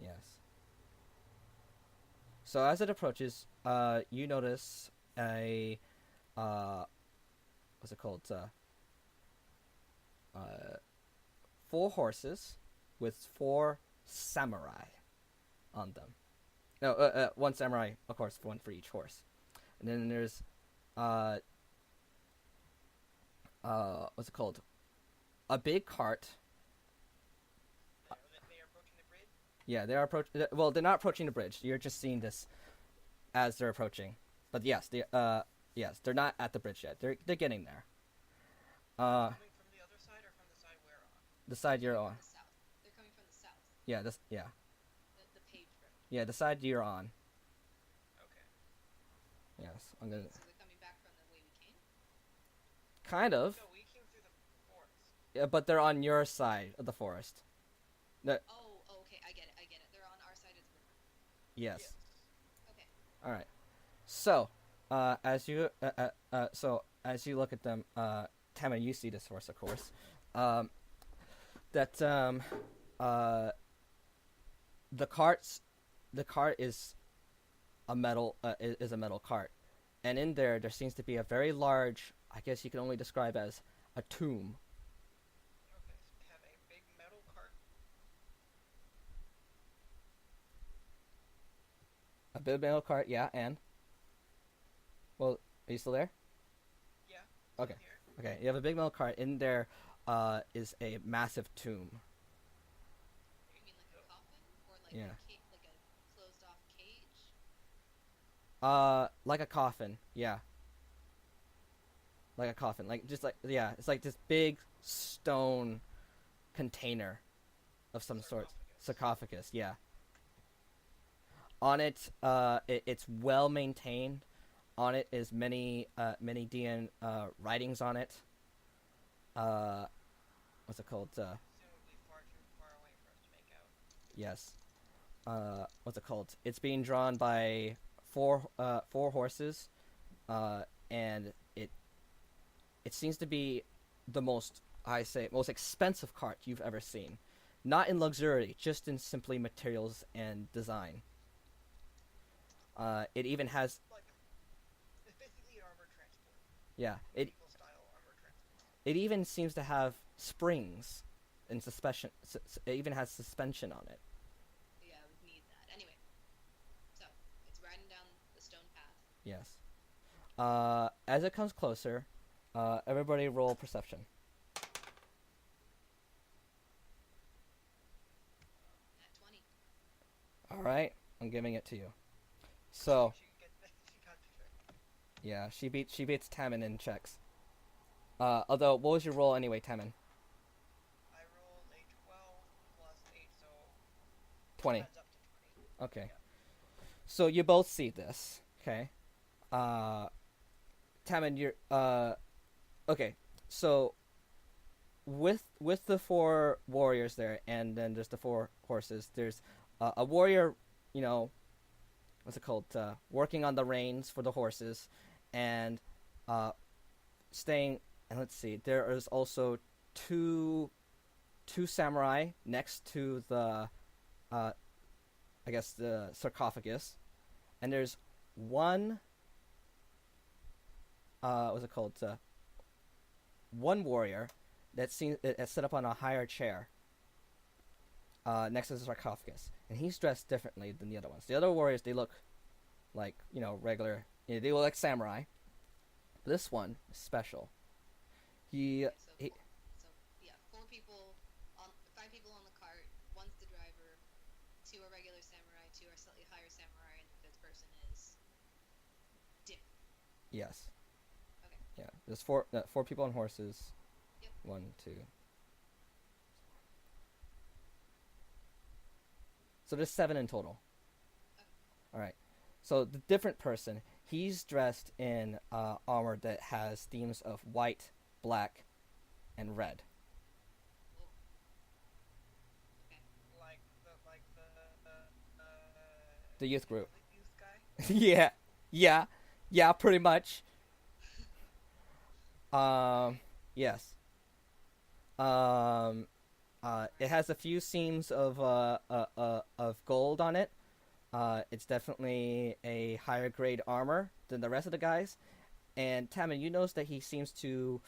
A: Yes. So as it approaches, you notice a, what's it called? 4 horses with 4 samurai on them. No, 1 samurai, of course, 1 for each horse. And then there's, what's it called? A big cart.
D: They are approaching the bridge?
A: Yeah, they are well, they're not approaching the bridge. You're just seeing this as they're approaching. But yes, they're not at the bridge yet. They're getting there.
D: Coming from the other side or from the side we're on?
A: The side you're
B: From
A: on.
B: the south. They're coming from the south.
A: Yeah,
B: The paved road.
A: yeah, the side you're on.
D: Okay.
A: Yes, I'm gonna
B: So they're coming back from the way we came.
A: kind of.
D: No, we came through the forest.
A: Yeah, but they're on your side of the forest. No,
B: Oh, okay. I get it. They're on our side of the river.
A: yes.
B: Okay.
A: All right. So, as you look at them, Tama, you see this horse, of course. The cart is a metal cart, and in there seems to be a very large, I guess you can only describe as a tomb.
D: Okay, so we have a big metal cart.
A: A big metal cart, yeah, and well, are you still there?
D: Yeah.
A: Okay.
D: Here.
A: Okay, you have a big metal cart. In there is a massive tomb.
B: You mean like a coffin or like
A: Yeah.
B: like a closed off cage?
A: Like a coffin, yeah. Like a coffin, like just like yeah, it's like this big stone container of some sort, sarcophagus, yeah. On it, it's well maintained. On it is many DN writings on it. What's it called?
D: Presumably far too far away for us to make out.
A: Yes. What's it called? It's being drawn by four horses, and it seems to be the most expensive cart you've ever seen. Not in luxury, just in simply materials and design. It even has
D: Like, it's basically an armored transport.
A: yeah. It
D: Medieval style armored transport.
A: it even seems to have springs and suspension. It even has suspension on it.
B: Yeah, I would need that. Anyway, so it's riding down the stone path.
A: Yes. As it comes closer, everybody roll perception.
B: At 20.
A: All right, I'm giving it to you. So
D: She got the trick.
A: yeah, she beats Tamin in checks. Although what was your roll anyway, Tamin?
D: I rolled a 12 plus 8, so
A: 20.
D: adds up to 20.
A: Okay. So you both see this. Okay. Tamin, you're okay. So with the four warriors there, and then there's the four horses. There's a warrior, you know, what's it called? Working on the reins for the horses, and staying. And let's see, there is also two samurai next to the, I guess the sarcophagus, and there's one. What's it called? One warrior that's set up on a higher chair next to the sarcophagus, and he's dressed differently than the other ones. The other warriors, they look like, you know, regular. You know, they look like samurai. This one is special. He,
B: Okay,
A: he
B: so yeah, 5 people on the cart. One's the driver. 2 are regular samurai. 2 are slightly higher samurai, and the 5th person is different.
A: yes,
B: Okay.
A: yeah. There's four people on horses.
B: Yep.
A: 1, 2. So there's 7 in total.
B: Okay.
A: All right. So the different person, he's dressed in armor that has themes of white, black, and red.
B: Whoa. Okay.
D: Like
A: The youth group.
D: the youth guy.
A: yeah, pretty much. Yes. It has a few seams of gold on it. It's definitely a higher grade armor than the rest of the guys. And Tamin, you notice that he seems to,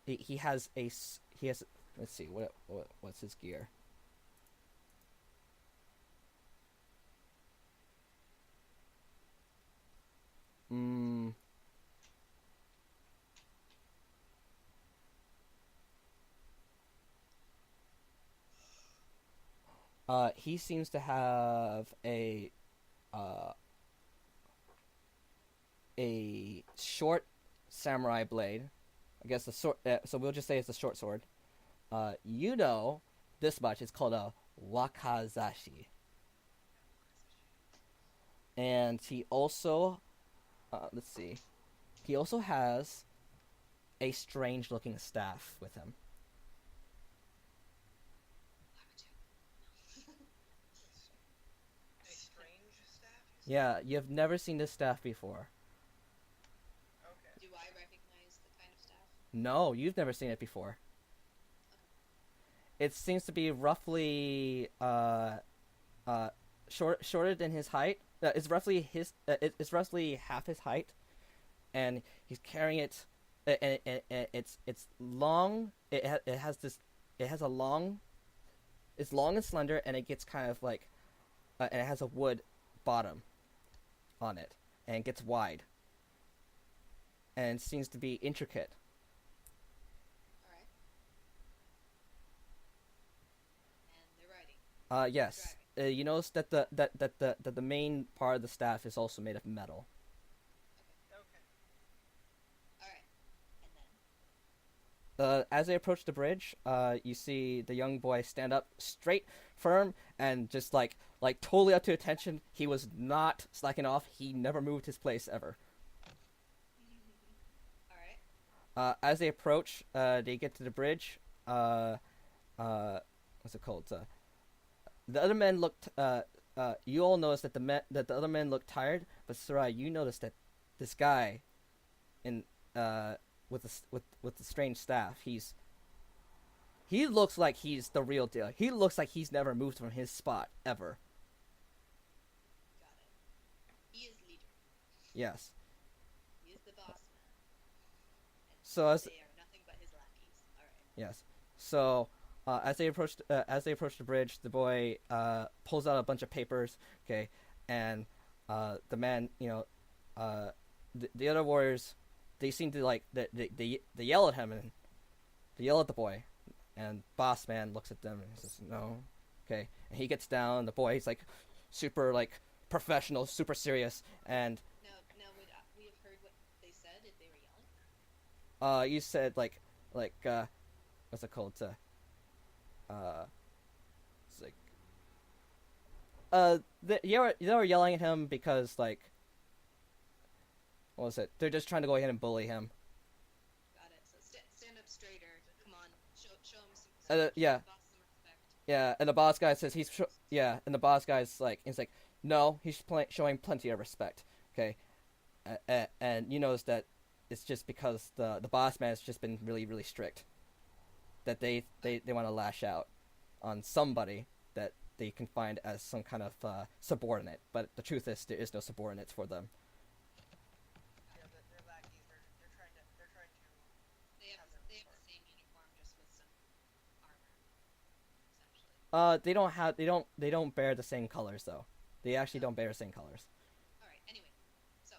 A: he has. Let's see, what's his gear? He seems to have a short samurai blade. I guess the sword. So we'll just say it's a short sword. You know this much. It's called a wakazashi. And he also, let's see, he also has a strange-looking staff with him.
B: Why would you?
D: A strange staff?
A: Yeah, you've never seen this staff before.
D: Okay.
B: Do I recognize the kind of staff?
A: No, you've never seen it before. It seems to be roughly shorter than his height, It's roughly it's roughly half his height, and he's carrying it, and it's long. It has this. It has a long. It's long and slender, and it gets kind of like, and it has a wood bottom on it, and it gets wide, and seems to be intricate.
B: All right. And they're riding.
A: Yes. You notice that the main part of the staff is also made of metal.
C: Okay.
B: All right. And then.
A: As they approach the bridge, you see the young boy stand up straight, firm, and just like totally up to attention. He was not slacking off. He never moved his place ever.
B: All right.
A: As they approach, they get to the bridge. What's it called? The other men looked. You all noticed that the other men looked tired, but Sarai, you noticed that this guy, in with the strange staff, he looks like he's the real deal. He looks like he's never moved from his spot ever.
B: Got it. He is leader.
A: Yes.
B: He is the boss man. And
A: So as
B: they are nothing but his lackeys. All right.
A: yes, so as they approach the bridge, the boy pulls out a bunch of papers. Okay, and the man, the other warriors, they seem to like they yell at him and they yell at the boy, and boss man looks at them and says no. Okay, and he gets down. The boy, he's like super like professional, super serious, and
B: Now would we have heard what they said if they were yelling?
A: you said like what's it called? It's like they were yelling at him because like what was it? They're just trying to go ahead and bully him.
B: Got it. So stand up straighter. Come on. Show him some.
A: Yeah.
B: Boss some respect.
A: Yeah, and the boss guy says and the boss guy's like no, he's showing plenty of respect. Okay, and you notice that it's just because the boss man has just been really really strict. That they want to lash out on somebody that they can find as some kind of subordinate, but the truth is there is no subordinates for them.
C: Yeah, they're lackeys. They're trying to.
B: They have the same uniform, just with some armor, essentially.
A: They don't bear the same colors though. They actually don't bear the same colors.
B: All right. Anyway, so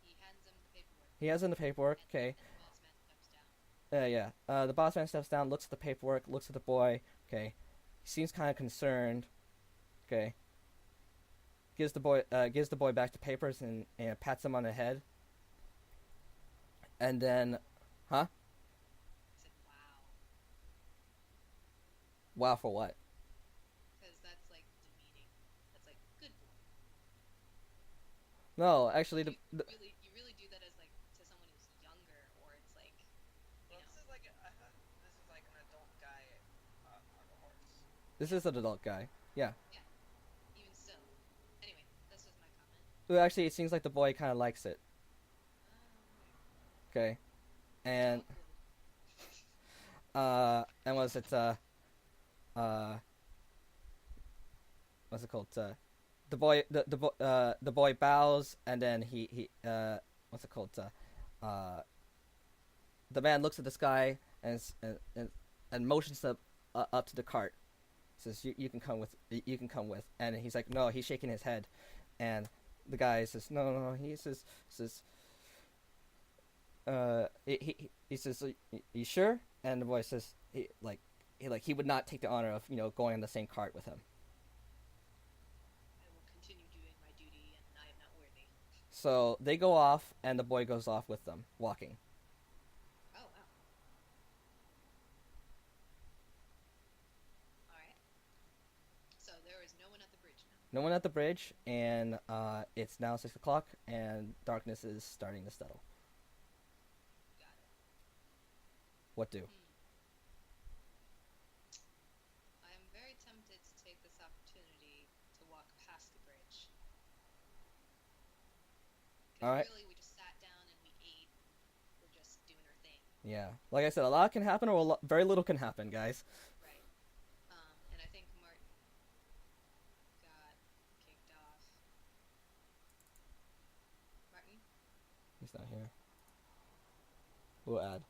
B: he hands him the paperwork.
A: He has in the paperwork. Okay.
B: And the boss man steps down.
A: Yeah. The boss man steps down, looks at the paperwork, looks at the boy. Okay. He seems kind of concerned. Okay. Gives the boy back the papers and pats him on the head. And then, huh?
B: I said, "Wow,"
A: Wow for what?
B: because that's like demeaning. That's like good boy.
A: No, actually,
B: You really do that as like to someone who's younger, or it's like, you
C: Well,
B: know.
C: this is like an adult guy on a horse.
A: this is an adult guy. Yeah.
B: Even still. Anyway, this was my comment.
A: Well, actually, it seems like the boy kind of likes it. Okay. And and was it what's it called? The boy bows, and then he what's it called? The man looks at the sky and motions up to the cart. Says you can come with, and he's like no, he's shaking his head, and the guy says no. He says he says you sure? And the boy says he would not take the honor of going on the same cart with him.
B: I will continue doing my duty, and I am not worthy.
A: So they go off, and the boy goes off with them, walking.
B: Oh wow. All right. So there is no one at the bridge now.
A: No one at the bridge, and it's now 6 o'clock, and darkness is starting to settle.
B: Got it.
A: What do?
B: I am very tempted to take this opportunity to walk past the bridge. 'Cause
A: All right.
B: really, we just sat down and we ate. We're just doing our thing,
A: Yeah, like I said, a lot can happen, or very little can happen, guys.
B: right? And I think Martin got kicked off.
A: We'll add.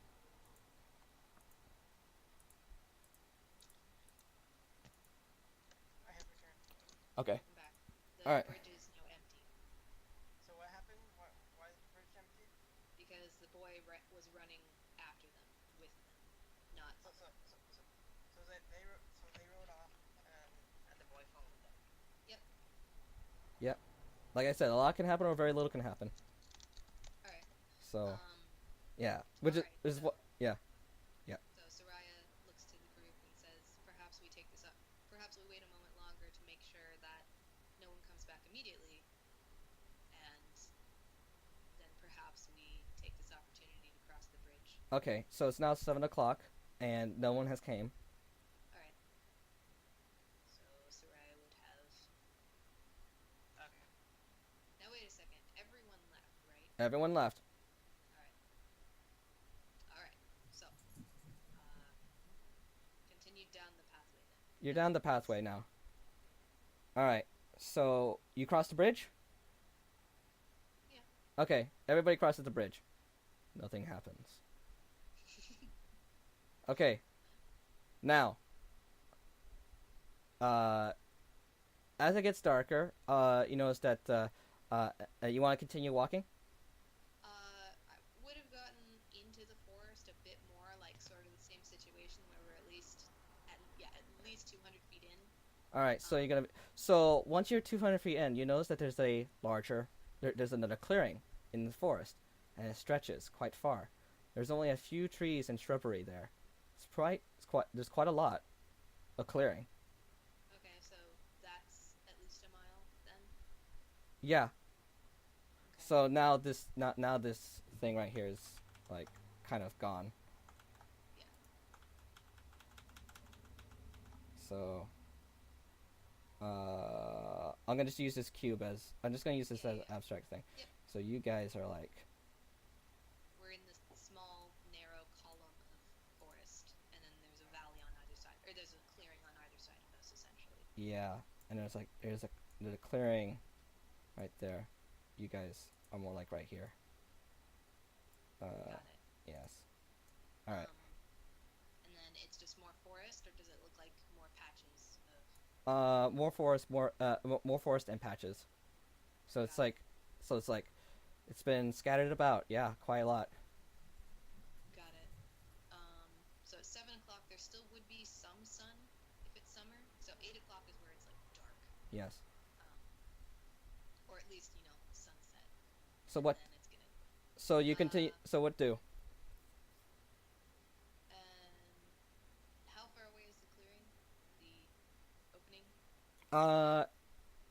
C: I have returned.
A: Okay.
B: I'm back. The
A: Alright.
B: bridge is now empty
C: So what happened? Why is the bridge empty?
B: because the boy was running after them, with them, not.
C: So they rode off
D: And the boy followed them.
A: Yep. Like I said, a lot can happen or very little can happen.
B: All right.
A: So yeah, which
B: Alright,
A: is
B: so-
A: what. Yeah.
B: So Soraya looks to the group and says, "Perhaps we take this up. Perhaps we wait a moment longer to make sure that no one comes back immediately, and then perhaps we take this opportunity to cross the bridge."
A: Okay. So it's now 7 o'clock, and no one has came.
B: All right. So Soraya would have.
D: Okay.
B: Now wait a second. Everyone left, right?
A: Everyone left.
B: All right. So, continue down the pathway then.
A: You're down the pathway now. All right. So you cross the bridge.
B: Yeah.
A: Okay. Everybody crosses the bridge. Nothing happens. Okay. Now. As it gets darker, you notice that you want to continue walking.
B: I would have gotten into the forest a bit more, like sort of the same situation where we're at least 200 feet in.
A: All right. So you're gonna. So once you're 200 feet in, you notice that there's a larger. There's another clearing in the forest, and it stretches quite far. There's only a few trees and shrubbery there. There's quite a lot of clearing.
B: Okay, so that's at least a mile then.
A: Yeah.
B: Okay.
A: So now this thing right here is like kind of gone.
B: Yeah.
A: So I'm gonna just use this cube as I'm just gonna use this as an abstract thing.
B: Yep.
A: So you guys are like
B: We're in this small, narrow column of forest, and then there's a valley on either side, or there's a clearing on either side of us, essentially.
A: yeah, and there's a clearing right there. You guys are more like right here.
B: Got it.
A: Yes. All right.
B: And then it's just more forest, or does it look like more patches of?
A: More forest, more forest and patches. So it's like, it's been scattered about. Yeah, quite a lot.
B: Got it. So at 7 o'clock, there still would be some sun if it's summer. So 8 o'clock is where it's like dark,
A: Yes.
B: or at least sunset.
A: So
B: And
A: what?
B: then it's gonna.
A: So you continue. So what do?
B: And how far away is the clearing? The opening?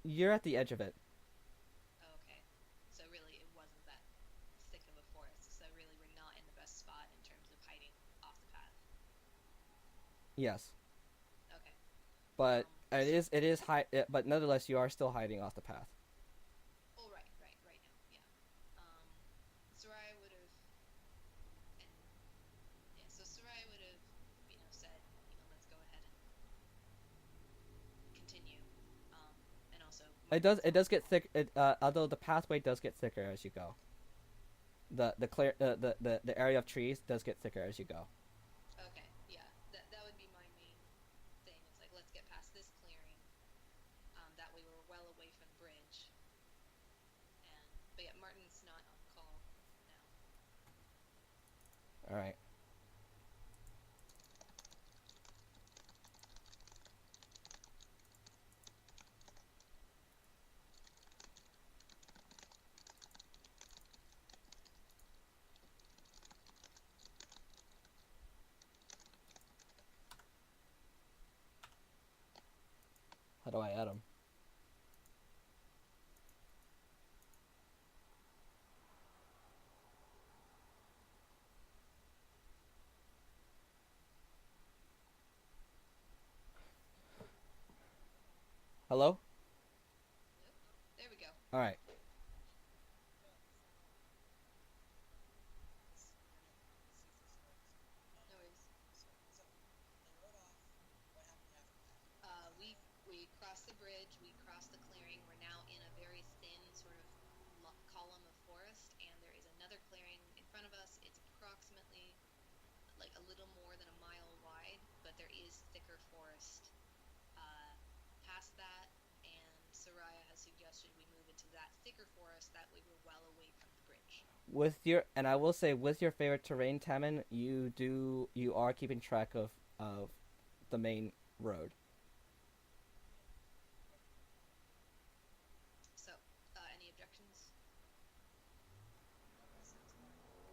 A: You're at the edge of it.
B: Oh, okay. So really, it wasn't that thick of a forest. So really, we're not in the best spot in terms of hiding off the path.
A: Yes.
B: Okay.
A: But it is high. But nonetheless, you are still hiding off the path.
B: Oh, right now, yeah. Soraya would have, and yeah, so Soraya would have, said, let's go ahead and continue. And also.
A: It does get thick. Although the pathway does get thicker as you go. The area of trees does get thicker as you go.
B: Okay, yeah, that would be my main thing. It's like, let's get past this clearing. That way we're well away from the bridge. But yeah, Martin's not on call now.
A: All right. How do I add them? Hello?
B: There we go.
A: All right.
B: No worries.
D: So they rode off. What happened after that?
B: We crossed the bridge. We crossed the clearing. We're now in a very thin sort of column of forest, and there is another clearing in front of us. It's approximately little more than a mile wide, but there is thicker forest past that. And Soraya has suggested we move into that thicker forest. That way, we're well away from the bridge.
A: And I will say, with your favorite terrain, Taman, you are keeping track of the main road.
B: So, any objections?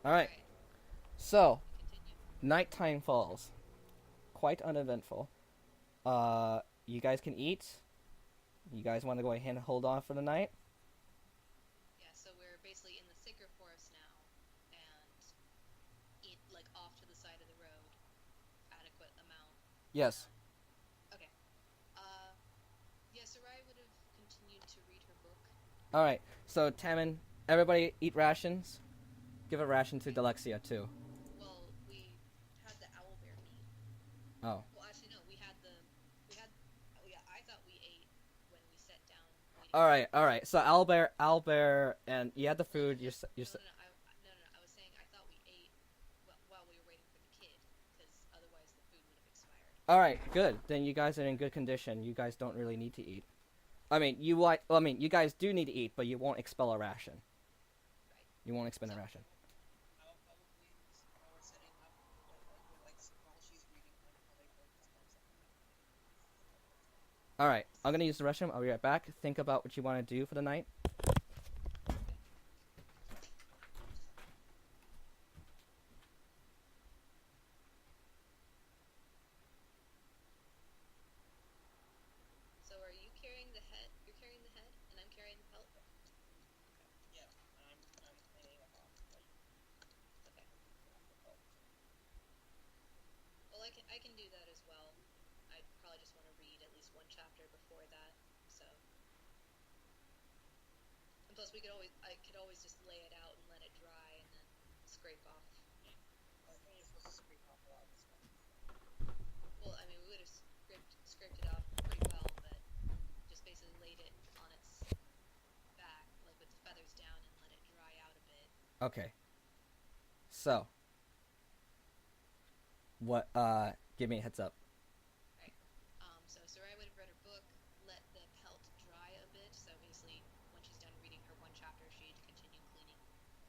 A: All right.
B: Alright,
A: So
B: continue.
A: nighttime falls, quite uneventful. You guys can eat. You guys want to go ahead and hold on for the night?
B: Yeah, so we're basically in the thicker forest now, and like off to the side of the road, adequate amount.
A: Yes.
B: Okay. Yeah, Sarai would have continued to read her book.
A: All right. So Taman, everybody eat rations. Give a ration to Delexia too.
B: Well, we had the owlbear meat.
A: Oh.
B: Well, actually, no, we had. Oh yeah, I thought we ate when we sat down. Waiting
A: All right. All right. So Owlbear, and you had the food.
B: No, I was saying I thought we ate while we were waiting for the kid, because otherwise the food would have expired.
A: All right. Good. Then you guys are in good condition. You guys don't really need to eat. I mean, you guys do need to eat, but you won't expel a ration.
B: Right.
A: You won't expend a ration.
C: I will please, while we're setting up, while she's reading, I'll probably focus on something.
A: All right. I'm gonna use the restroom. I'll be right back. Think about what you want to do for the night.
B: So are you carrying the head? You're carrying the head, and I'm carrying the pelt.
C: Yeah, I'm cleaning it off.
B: Okay. Well, I can do that as well. I probably just want to read at least one chapter before that. So. And plus, I could always just lay it out and let it dry, and then scrape off.
C: I think you're supposed to scrape off a lot of stuff.
B: Well, I mean, we would have scraped it off pretty well, but just basically laid it on its back, like with the feathers down, and let it dry out a bit.
A: Okay. So. What? Give me a heads up.
B: So Sarai would have read her book, let the pelt dry a bit. So basically, when she's done reading her one chapter, she'd continue cleaning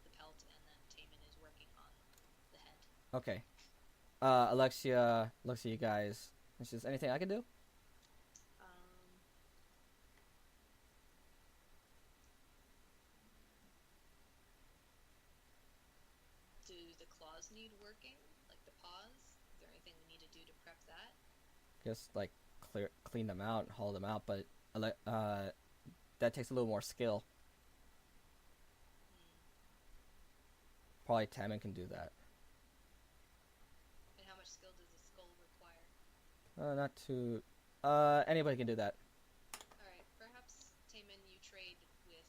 B: the pelt, and then Taman is working on the head.
A: Okay. Alexia, you guys. Is there anything I can do?
B: Do the claws need working? Like the paws? Is there anything we need to do to prep that?
A: Just like clean them out and haul them out, but that takes a little more skill. Probably Taman can do that.
B: And how much skill does the skull require?
A: Not too. Anybody can do that.
B: Alright, perhaps, Taman, you trade with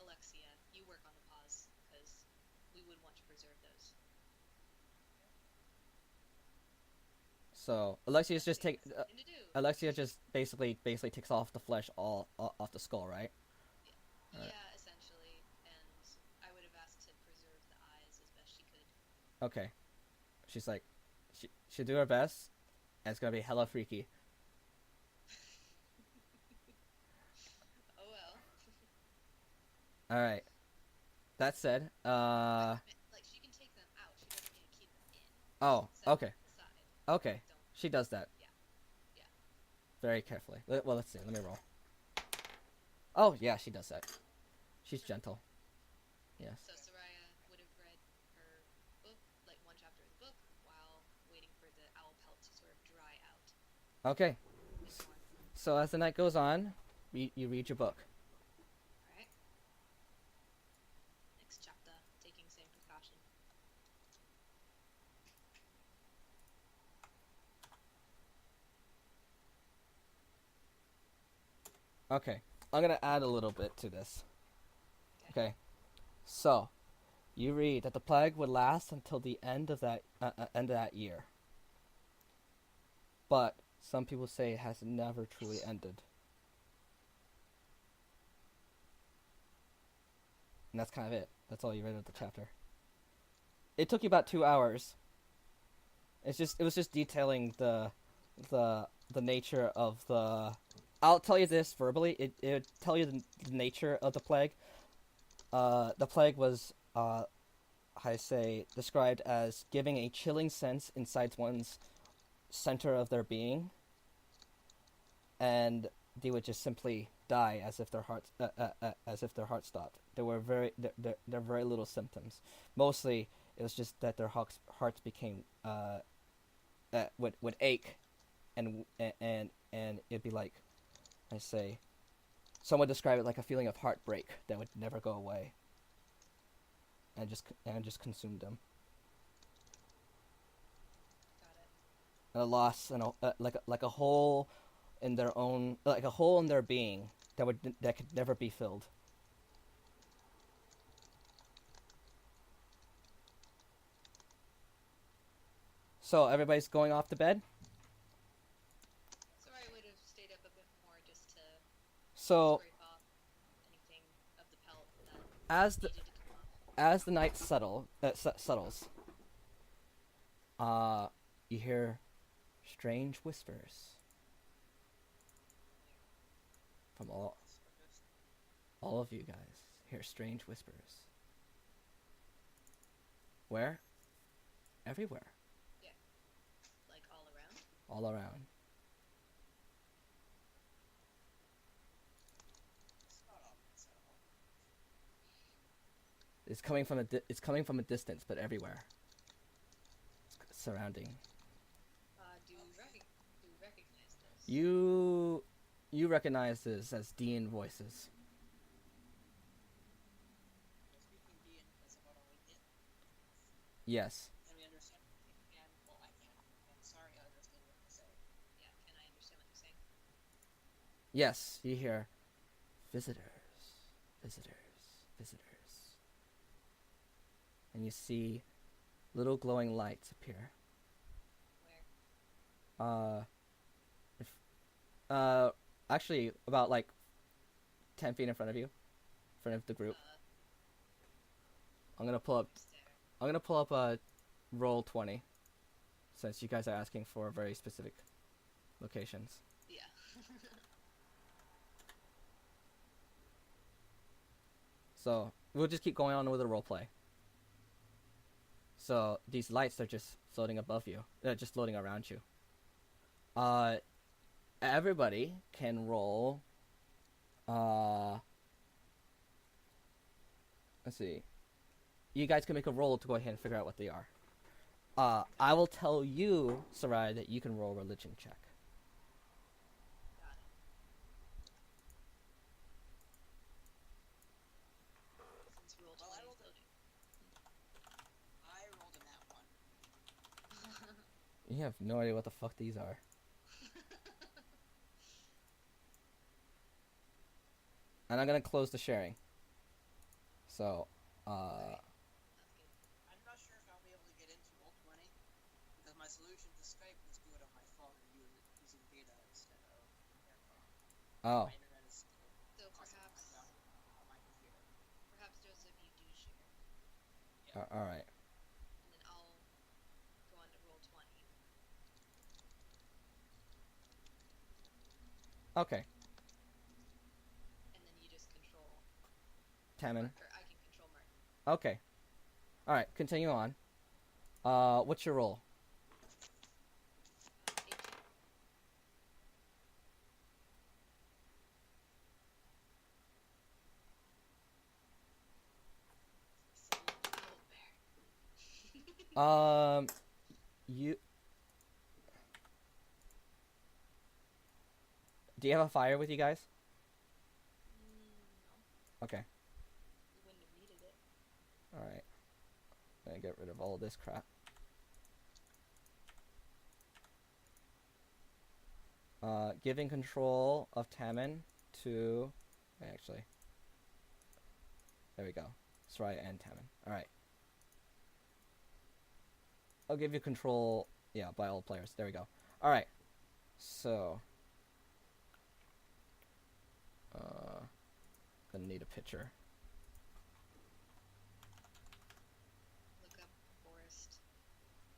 B: Alexia. You work on the paws, because we would want to preserve those.
A: So Alexia just take.
B: Something to do.
A: Alexia just basically takes off the flesh all off the skull, right? Alright.
B: Yeah, essentially. And I would have asked to preserve the eyes as best she could.
A: Okay. She's like, she'll do her best, and it's gonna be hella freaky.
B: Oh well.
A: All right. That said,
B: Like, she can take them out. She doesn't need to keep them in.
A: oh,
B: Set them
A: okay,
B: aside.
A: okay.
B: Don't.
A: She does that.
B: Yeah. Yeah.
A: Very carefully. Well, let's see. Let me roll. Oh, yeah, she does that. She's gentle. Yes.
B: So Soraya would have read her book, like one chapter of the book, while waiting for the owl pelt to sort of dry out.
A: Okay.
B: Before.
A: So as the night goes on, you read your book.
B: Alright. Next chapter, taking same precaution.
A: Okay. I'm gonna add a little bit to this. Okay. So, you read that the plague would last until the end of that year. But some people say it has never truly ended. And that's kind of it. That's all you read of the chapter. It took you about 2 hours It was just detailing the nature of the. I'll tell you this verbally. It would tell you the nature of the plague. The plague was I say described as giving a chilling sense inside one's center of their being, and they would just simply die as if their heart stopped. There were there very little symptoms. Mostly, it was just that their hearts became would ache, and it'd be like, I say, some would describe it like a feeling of heartbreak that would never go away, and just consumed them.
B: Got it.
A: And a loss and like a hole in their own, like a hole in their being that could never be filled. So everybody's going off to bed.
B: So I would have stayed up a bit more just to
A: So
B: scrape off anything of the pelt that
A: as the
B: needed to come off.
A: as the night settles, you hear strange whispers from all of you guys. Hear strange whispers. Where? Everywhere.
B: Like all around.
A: All around. It's coming from it's coming from a distance, but everywhere. It's surrounding.
B: Do we recognize this?
A: You recognize this as Dean voices.
C: Speaking Dean, that's about all we get.
A: Yes.
C: Can we understand? And well, I can't. I'm sorry, I understand what you say.
B: Yeah. Can I understand what you're saying?
A: Yes, you hear visitors, visitors, visitors. And you see little glowing lights appear.
B: Where?
A: Actually about like 10 feet in front of you, in front of the group. I'm gonna pull up.
B: Who's there?
A: I'm gonna pull up a roll 20, since you guys are asking for very specific locations.
B: Yeah.
A: So we'll just keep going on with the role play. So these lights are just floating above you. They're just floating around you. Everybody can roll. Let's see. You guys can make a roll to go ahead and figure out what they are. I will tell you, Sarai, that you can roll a religion check.
B: Got it. Since roll 20
C: Well, I
B: is
C: rolled
B: loading.
C: I rolled a nat one.
A: You have no idea what the fuck these are. And I'm gonna close the sharing. So,
B: That's good.
C: I'm not sure if I'll be able to get into Roll20 because my solution to Skype is do it on my phone and using data instead of AirPod.
A: oh,
C: My internet is still
B: So
C: constantly
B: perhaps,
C: down on my computer.
B: Joseph, you do share,
A: all right.
B: and then I'll go on to roll 20.
A: Okay,
B: And then you just control,
A: Tammin.
B: or I can control Martin.
A: Okay. All right, continue on. What's your roll?
B: 18. Full owlbear.
A: You. Do you have a fire with you guys?
B: No,
A: Okay.
B: we wouldn't have needed it.
A: All right. I'm gonna get rid of all this crap. Giving control of Tammin to. Actually. There we go. Soraya and Tammin. All right. I'll give you control. Yeah, by all players. There we go. All right. So. Gonna need a picture.
B: Look up forest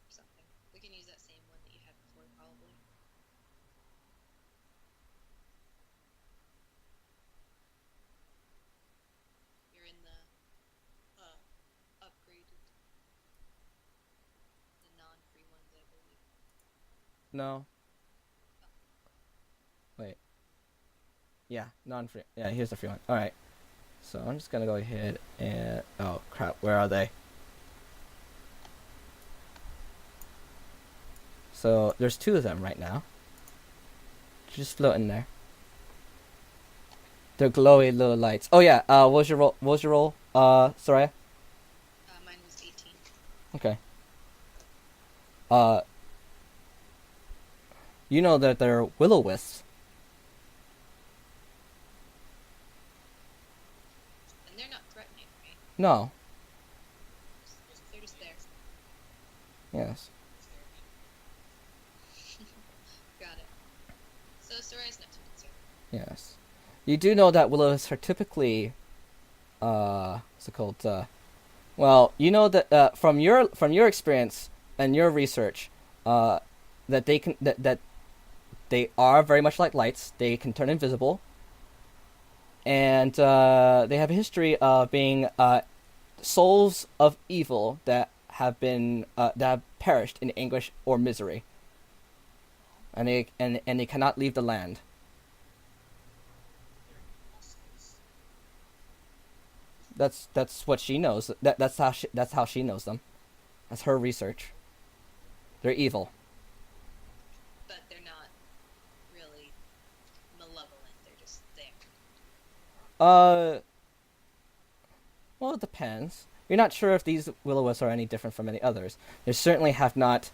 B: or something. We can use that
A: No. Wait. Yeah, non-free. Yeah, here's the free one. All right. So I'm just gonna go ahead and oh crap, where are they? So there's two of them right now. Just floating there. They're glowy little lights. Oh yeah. What was your roll? What was your roll? Soraya.
B: Mine was 18.
A: Okay. You know that they're will-o-wisps.
B: And they're not threatening, right?
A: No.
B: They're just there.
A: Yes.
B: Got it. So Soraya's not too concerned.
A: Yes. You do know that will-o-wisps are typically, what's it called? Well, you know that from your experience and your research, that they can that they are very much like lights. They can turn invisible, and they have a history of being souls of evil that have perished in anguish or misery, and they cannot leave the land. That's what she knows. That's how she knows them. That's her research. They're evil.
B: But they're not really malevolent. They're just there.
A: Well, it depends. You're not sure if these will-o-wisps are any different from any others. They certainly have not.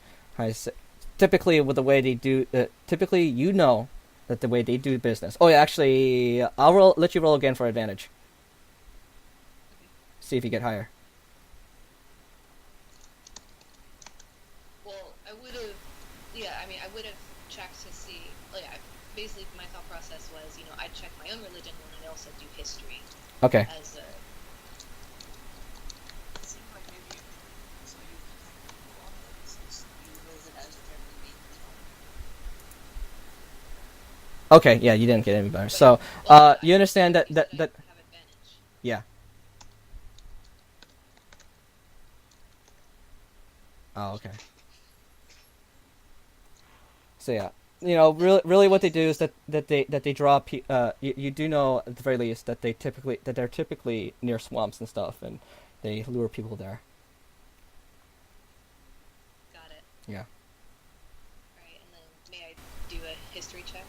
A: Typically, with the way they do, typically you know that the way they do business. Oh yeah, actually, let you roll again for advantage. See if you get higher.
B: Well, I would have. Yeah, I mean, I would have checked to see. Like, basically, my thought process was, I'd check my own religion and I'd also do history
A: Okay.
B: as a.
C: It seems like maybe so you detect people on this since you know it as generally being
A: Okay. Yeah, you didn't get any better. So,
B: Well,
A: you understand that
B: you said
A: that
B: I have advantage.
A: yeah. Oh, okay. So yeah, really, what they do is that they draw. You do know at the very least that they're typically near swamps and stuff, and they lure people there.
B: Got it.
A: Yeah.
B: Alright, and then may I do a history check?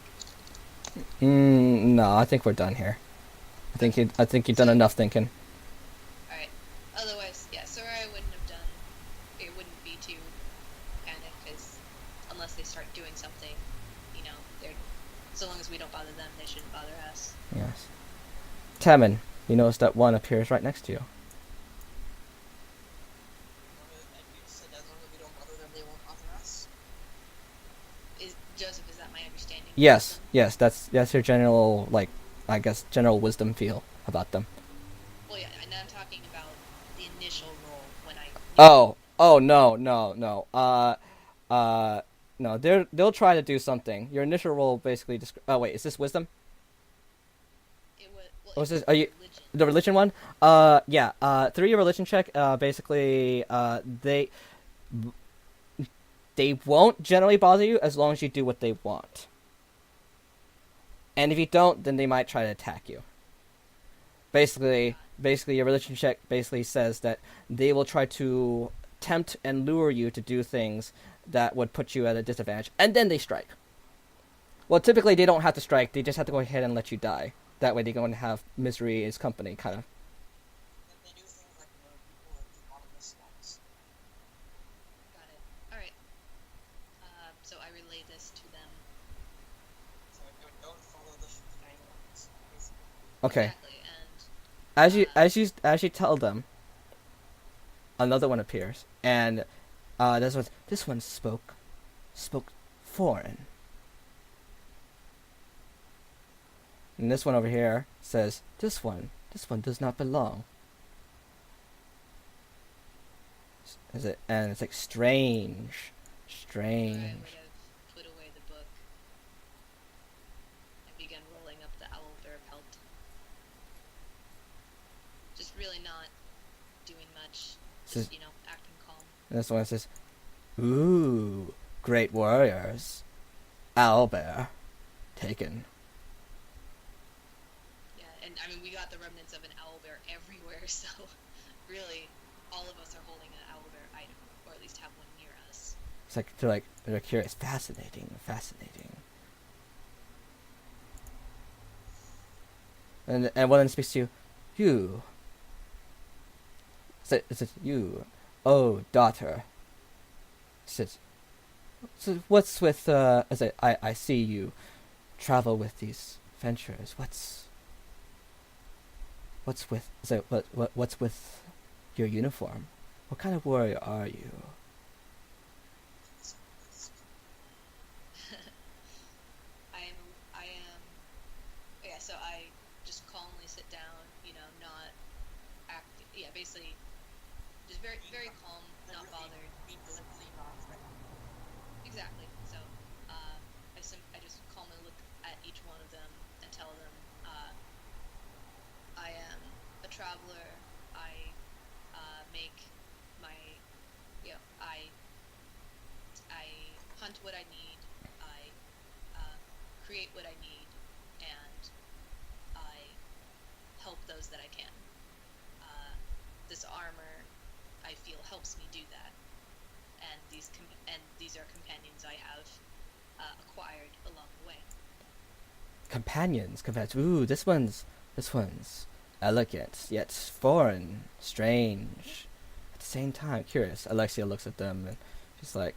A: No, I think we're done here. I think you've done enough thinking.
B: Alright. Otherwise, yeah, Soraya wouldn't have done. It wouldn't be too panicked, because unless they start doing something, they're. So long as we don't bother them, they shouldn't bother us.
A: Yes. Tamin, you notice that one appears right next to you.
C: and you said as long as we don't bother them, they won't bother us.
B: Joseph, is that my understanding?
A: Yes, that's your general general wisdom feel about them.
B: Well, yeah, and I'm talking about the initial roll when I.
A: Oh no. No, they'll try to do something. Your initial roll basically oh wait, is this wisdom?
B: It was. Well,
A: Or is
B: it
A: this,
B: was
A: are you
B: religion.
A: the religion one? Yeah. Through your religion check, basically, they won't generally bother you as long as you do what they want. And if you don't, then they might try to attack you. Basically, your religion check basically says that they will try to tempt and lure you to do things that would put you at a disadvantage, and then they strike. Well, typically they don't have to strike; they just have to go ahead and let you die. That way, they're going to have misery as company, kind of.
C: And they do things like lure people into bottomless swamps.
B: Got it. All right. So I relay this to them.
C: So don't follow the shiny ones, basically.
A: Okay.
B: Exactly, and
A: As you tell them, another one appears, and this one spoke foreign, and this one over here says this one does not belong. Is it? And it's like strange.
B: I would have put away the book and begun rolling up the owl bear pelt. Just really not doing much.
A: This
B: Just, acting calm.
A: And this one says, "Ooh, great warriors. Owlbear. Taken.
B: Yeah, and I mean we got the remnants of an owlbear everywhere, so really all of us are holding an owlbear item, or at least have one near us.
A: It's like they're curious. Fascinating. And one of them speaks to you. You. Says you. Oh, daughter. Says. So what's with as I see you travel with these ventures. What's with what's with your uniform? What kind of warrior are you?
B: I am. Yeah, so I just calmly sit down, not act. Yeah, basically, just very calm, not bothered.
C: Being simply non-threatening.
B: Exactly. So, I just calmly look at each one of them and tell them, I am a traveler. I make my, I hunt what I need. I create what I need, and I help those that I can. This armor, I feel, helps me do that, and these are companions I have acquired along the way.
A: Companions. Ooh, this one's elegant yet foreign, strange. At the same time, curious. Alexia looks at them and she's like,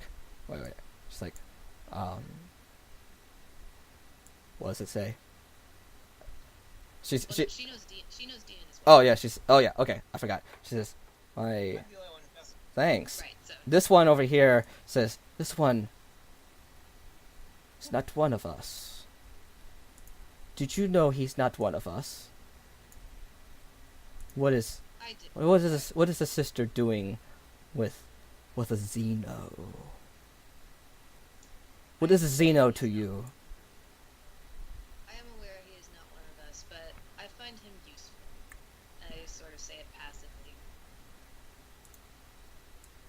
A: wait. She's like, what does it say? She
B: She knows Dean as well.
A: oh yeah, okay, I forgot. She says,
C: I'm the only one who doesn't.
A: thanks.
B: Right. So
A: This one over here says, this one is not one of us. Did you know he's not one of us? What is
B: I did.
A: what is the sister doing with a Xeno? What is a Xeno to you?
B: I am aware he is not one of us, but I find him useful. And I just sort of say it passively.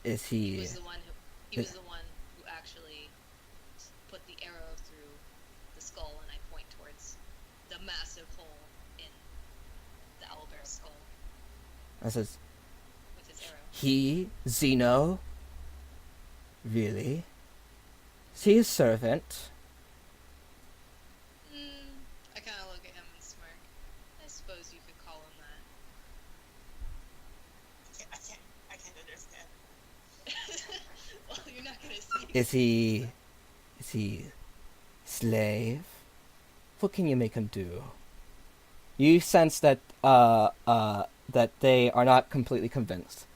A: Is
B: He
A: he
B: was the one who actually put the arrow through the skull, and I point towards the massive hole in the owlbear's skull
A: I says,
B: with his arrow.
A: he Xeno? Really? Is he a servant?
B: I kind of look at him and smirk. I suppose you could call him that.
C: I can't understand.
B: Well, you're not gonna see.
A: Is he slave? What can you make him do? You sense that that they are not completely convinced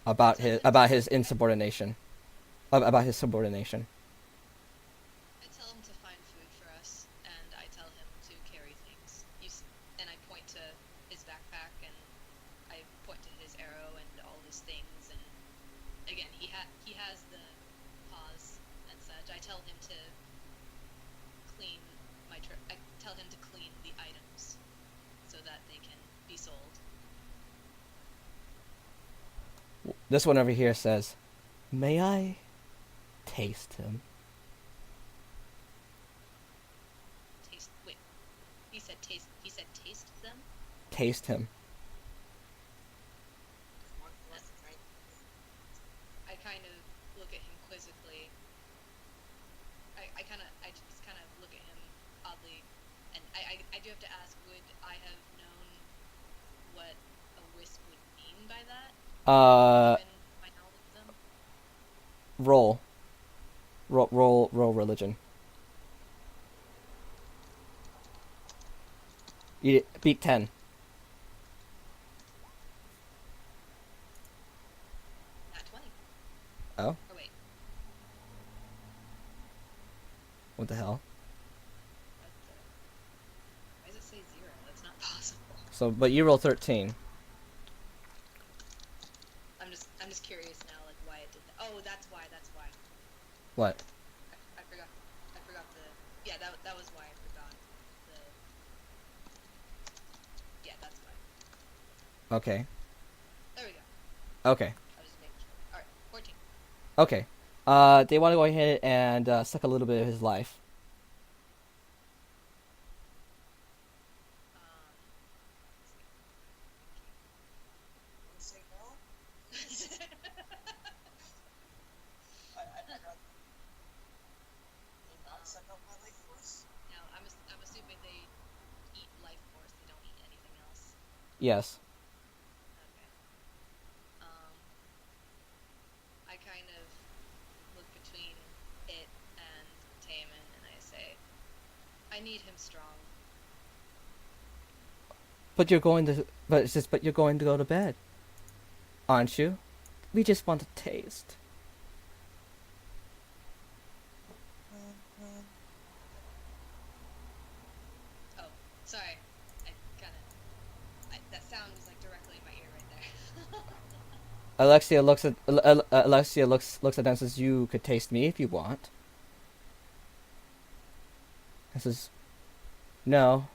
A: about his insubordination. About his subordination.
B: I tell him to find food for us, and I tell him to carry things. And I point to his backpack, and I point to his arrow and all his things. And again, he has the paws and such. I tell him to clean I tell him to clean the items so that they can be sold.
A: This one over here says, "May I taste him?"
B: Taste. Wait. He said taste. He said taste them.
A: Taste him.
C: What's the right?
B: I kind of look at him quizzically. I just kind of look at him oddly, and I do have to ask, would I have known what a wisp would mean by that? Given my knowledge of them?
A: Roll religion. You beat 10.
B: Not 20.
A: Oh,
B: Or wait.
A: what the hell?
B: Why does it say 0? That's not possible.
A: So, but you roll 13.
B: I'm just curious now, like why it did that. Oh, that's why.
A: What?
B: I forgot the. Yeah, that was why I forgot the. Yeah, that's why.
A: Okay.
B: There we go.
A: Okay.
B: I was just making sure. All right, 14.
A: Okay. They want to go ahead and suck a little bit of his life.
C: You say no? I'd rather they not suck up my life force.
B: Now, I'm assuming they eat life force. They don't eat anything else.
A: Yes.
B: Okay. I kind of look between it and Taman, and I say, I need him strong.
A: But you're going to. But you're going to go to bed, aren't you? We just want a taste.
B: Oh, sorry. I kind of. That sound was like directly in my ear right there.
A: Alexia looks at them and says, "You could taste me if you want." And says, "No."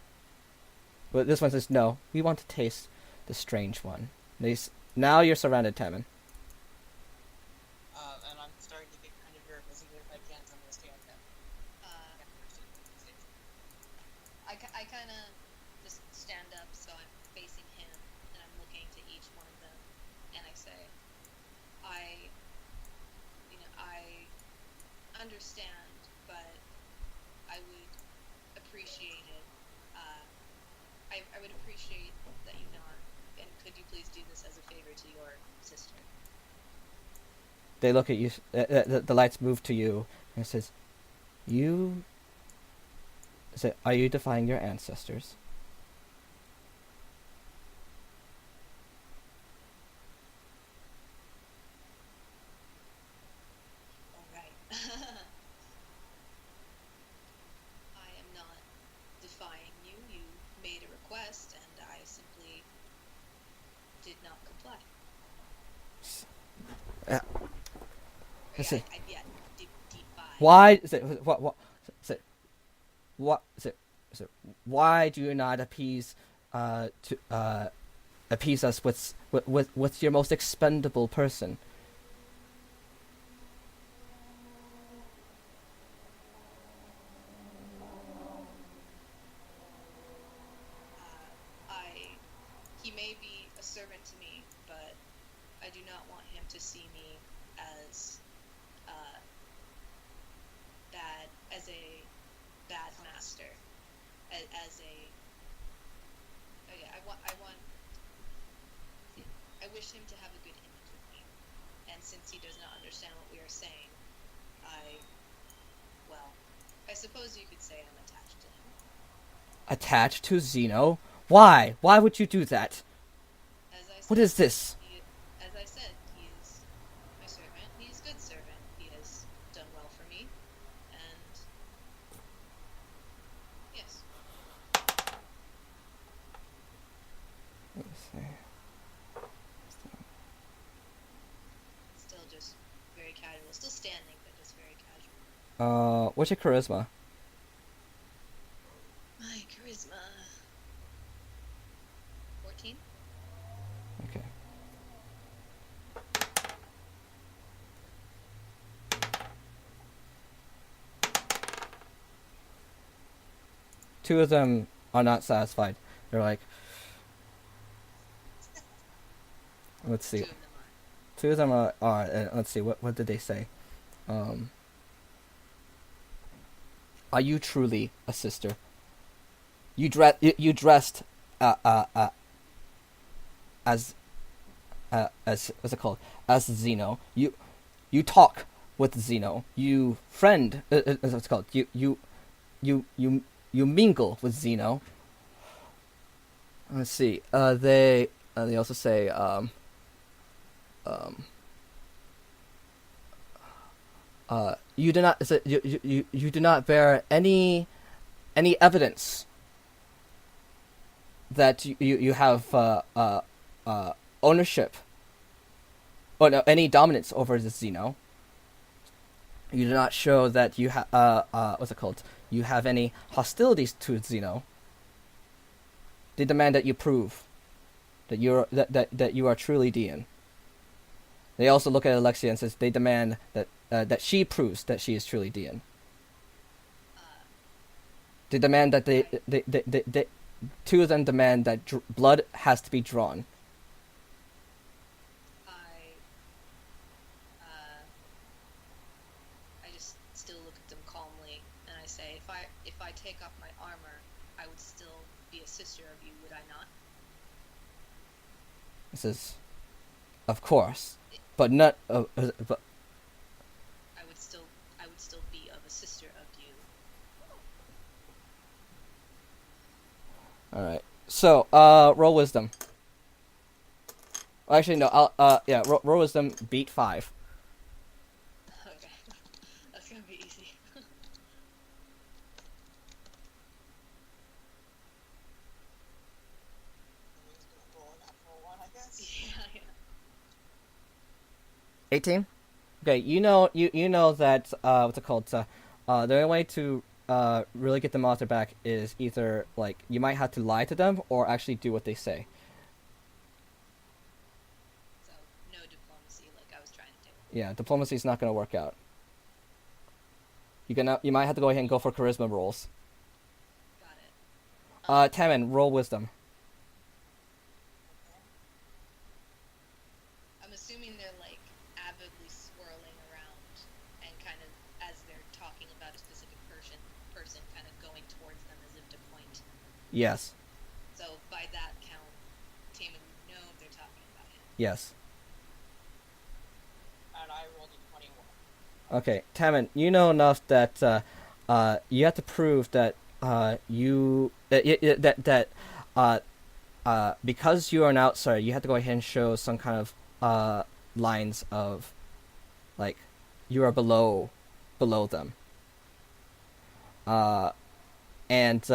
A: But this one says, "No. We want to taste the strange one." Now you're surrounded, Taman.
C: And I'm starting to get kind of nervous, even if I can't understand them.
B: Uh,
C: Can't understand what he's saying.
B: I kind of just stand up so I'm facing him and I'm looking to each one of them and I say, I understand, but I would appreciate it. I would appreciate that you not, and could you please do this as a favor to your sister?
A: They look at you. The lights move to you, and it says, "You." Are you defying your ancestors?
B: All right. I am not defying you. You made a request, and I simply did not comply.
A: Let's see.
B: I've yet defy.
A: Why is it? What? Is it? What is it? Is it? Why do you not appease us with your most expendable person?
B: He may be a servant to me, but I do not want him to see me as a bad master, as a. Okay, I wish him to have a good image with me, and since he does not understand what we are saying, I suppose you could say I'm attached to him.
A: Attached to Zeno? Why? Why would you do that?
B: As I said,
A: What is this?
B: As I said, he is my servant. He is a good servant. He has done well for me, and yes.
A: Let's see.
B: Still just very casual. Still standing, but just very casual.
A: What's your charisma?
B: My charisma. 14?
A: Okay. Two of them are not satisfied. They're like, let's see.
B: Two of them are.
A: Two of them are let's see. What did they say? Are you truly a sister? You dressed as what's it called? As Zeno. You talk with Zeno. You friend. What's it called? You mingle with Zeno. Let's see. They also say you do not you do not bear any evidence that you have ownership or no, any dominance over the Zeno. You do not show that you have what's it called? You have any hostilities to Zeno. They demand that you prove that you are truly Dian. They also look at Alexia and says they demand that she proves that she is truly Dian.
B: Uh,
A: They demand that they two of them demand that blood has to be drawn.
B: I just still look at them calmly, and I say, if I take off my armor, I would still be a sister of you, would I not?
A: He says, of course, but not. But
B: I would still be of a sister of you.
A: all right. So, roll wisdom. Actually, no. Roll wisdom. Beat 5.
B: Okay, that's gonna be easy.
C: I'm just gonna roll a natural one, I guess.
B: Yeah.
A: 18. Okay, you know that what's it called? The only way to really get them off their back is either like you might have to lie to them or actually do what they say.
B: So no diplomacy, like I was trying to do.
A: Yeah, diplomacy is not going to work out. You might have to go ahead and go for charisma rolls.
B: Got it.
A: Taman, roll wisdom.
C: Okay.
B: I'm assuming they're like avidly swirling around and kind of as they're talking about a specific person kind of going towards them as if to point.
A: Yes.
B: So by that count, Taman would know if they're talking about him.
A: Yes.
C: And I rolled a 21.
A: Okay, Taman, you know enough that you have to prove that because you are an outsider, you have to go ahead and show some kind of lines of like you are below them. And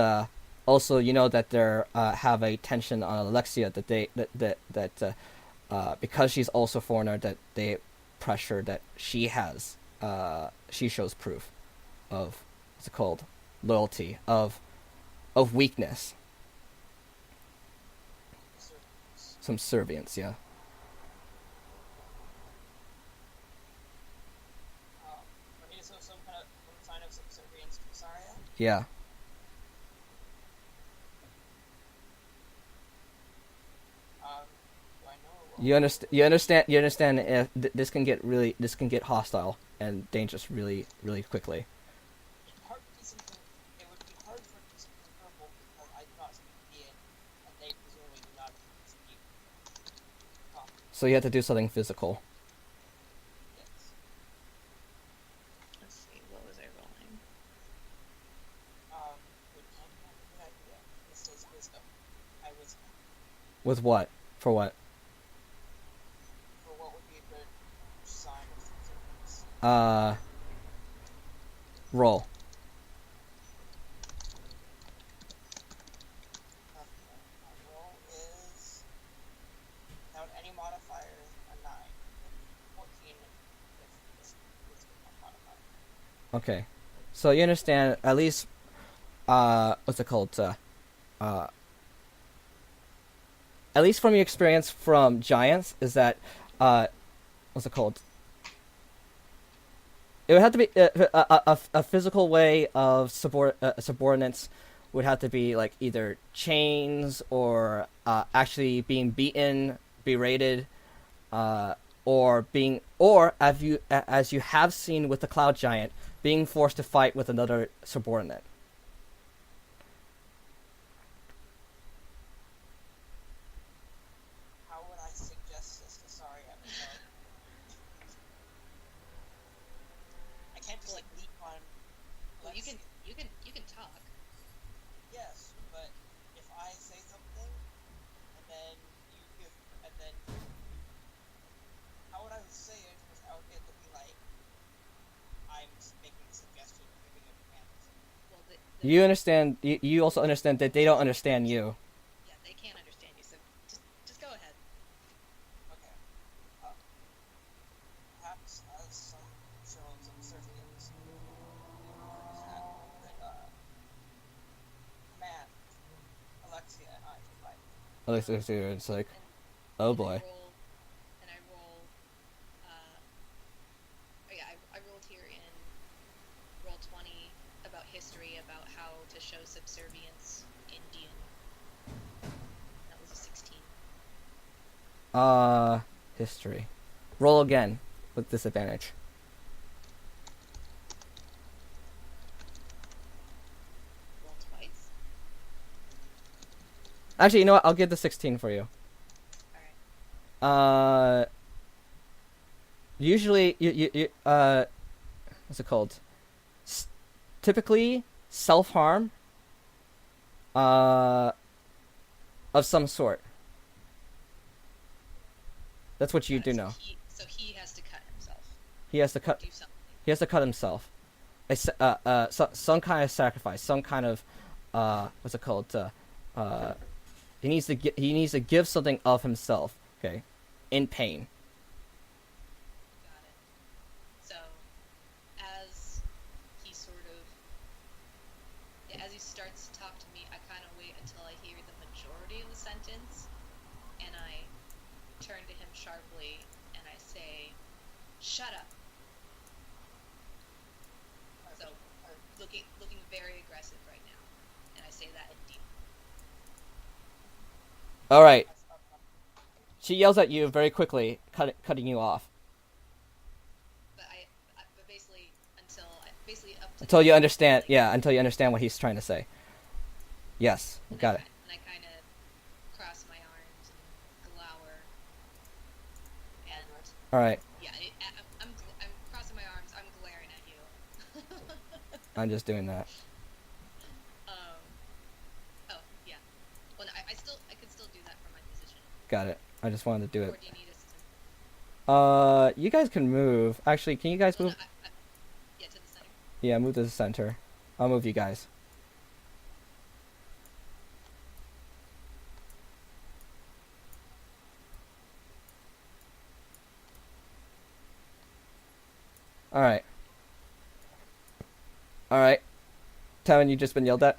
A: also you know that they have a tension on Alexia that because she's also foreigner that they pressure that she shows proof of what's it called, loyalty, of weakness, some servience. Yeah.
C: Okay, so some sign of subservience to Saria.
A: Yeah.
C: Do I know?
A: You understand if this can get hostile and dangerous really quickly.
C: It's hard to do something. It would be hard for it to do something purple because I do not speak Dian, and they presumably do not speak.
A: So you have to do something physical.
C: Yes.
B: Let's see, what was I rolling?
C: Good time. Good idea. This is wisdom. I wisdom.
A: With what? For what?
C: For what would be a good sign of subservience?
A: Roll.
C: Okay. My roll is without any modifier a 9. 14 if this wisdom modifier.
A: Okay. So you understand at least what's it called? At least from your experience from giants, is that what's it called? It would have to be a physical way of subordinates would have to be like either chains or actually being beaten, berated, or as you have seen with the cloud giant, being forced to fight with another subordinate.
C: How would I suggest this to Saria? I can't just like leap on.
B: Well, you
C: Lexi.
B: can talk.
C: Yes, but if I say something and then you give and then how would I say it without it to be like I'm making a suggestion or giving a command?
B: Well,
A: You understand. You also understand that they don't understand you.
B: yeah, they can't understand you, so just go ahead.
C: Okay. Perhaps as some show of subservience, you could command Alexia and I to fight.
A: It's like, oh boy.
B: And I roll story about how to show subservience Indian. That was a 16.
A: History. Roll again with disadvantage.
B: Roll twice.
A: Actually, you know what? I'll give the 16 for you.
B: Alright.
A: Usually, what's it called? Typically, self-harm, of some sort. That's what you do know.
B: So he has to cut himself.
A: He has to cut.
B: Do something.
A: He has to cut himself. Some kind of sacrifice. Some kind of, what's it called? He needs to give something of himself. Okay, in pain.
B: Got it. So, as he sort of, as he starts to talk to me, I kind of wait until I hear the majority of the sentence, and I turn to him sharply, and I say, "Shut up." So, looking very aggressive right now, and I say that in deep.
A: All right. She yells at you very quickly, cutting you off
B: But basically up to
A: until you understand. Yeah, until you understand what he's trying to say. Yes, got it.
B: And I kind of cross my arms and glower, and
A: All right.
B: yeah, I'm crossing my arms. I'm glaring at you.
A: I'm just doing that.
B: Oh yeah. Well, no, I could still do that from my position.
A: Got it. I just wanted to do
B: Or
A: it.
B: do you need assistance?
A: You guys can move. Actually, can you guys
B: Well,
A: move?
B: no, yeah, to the center.
A: Yeah, move to the center. I'll move you guys. All right. All right. Tevin, you just been yelled at.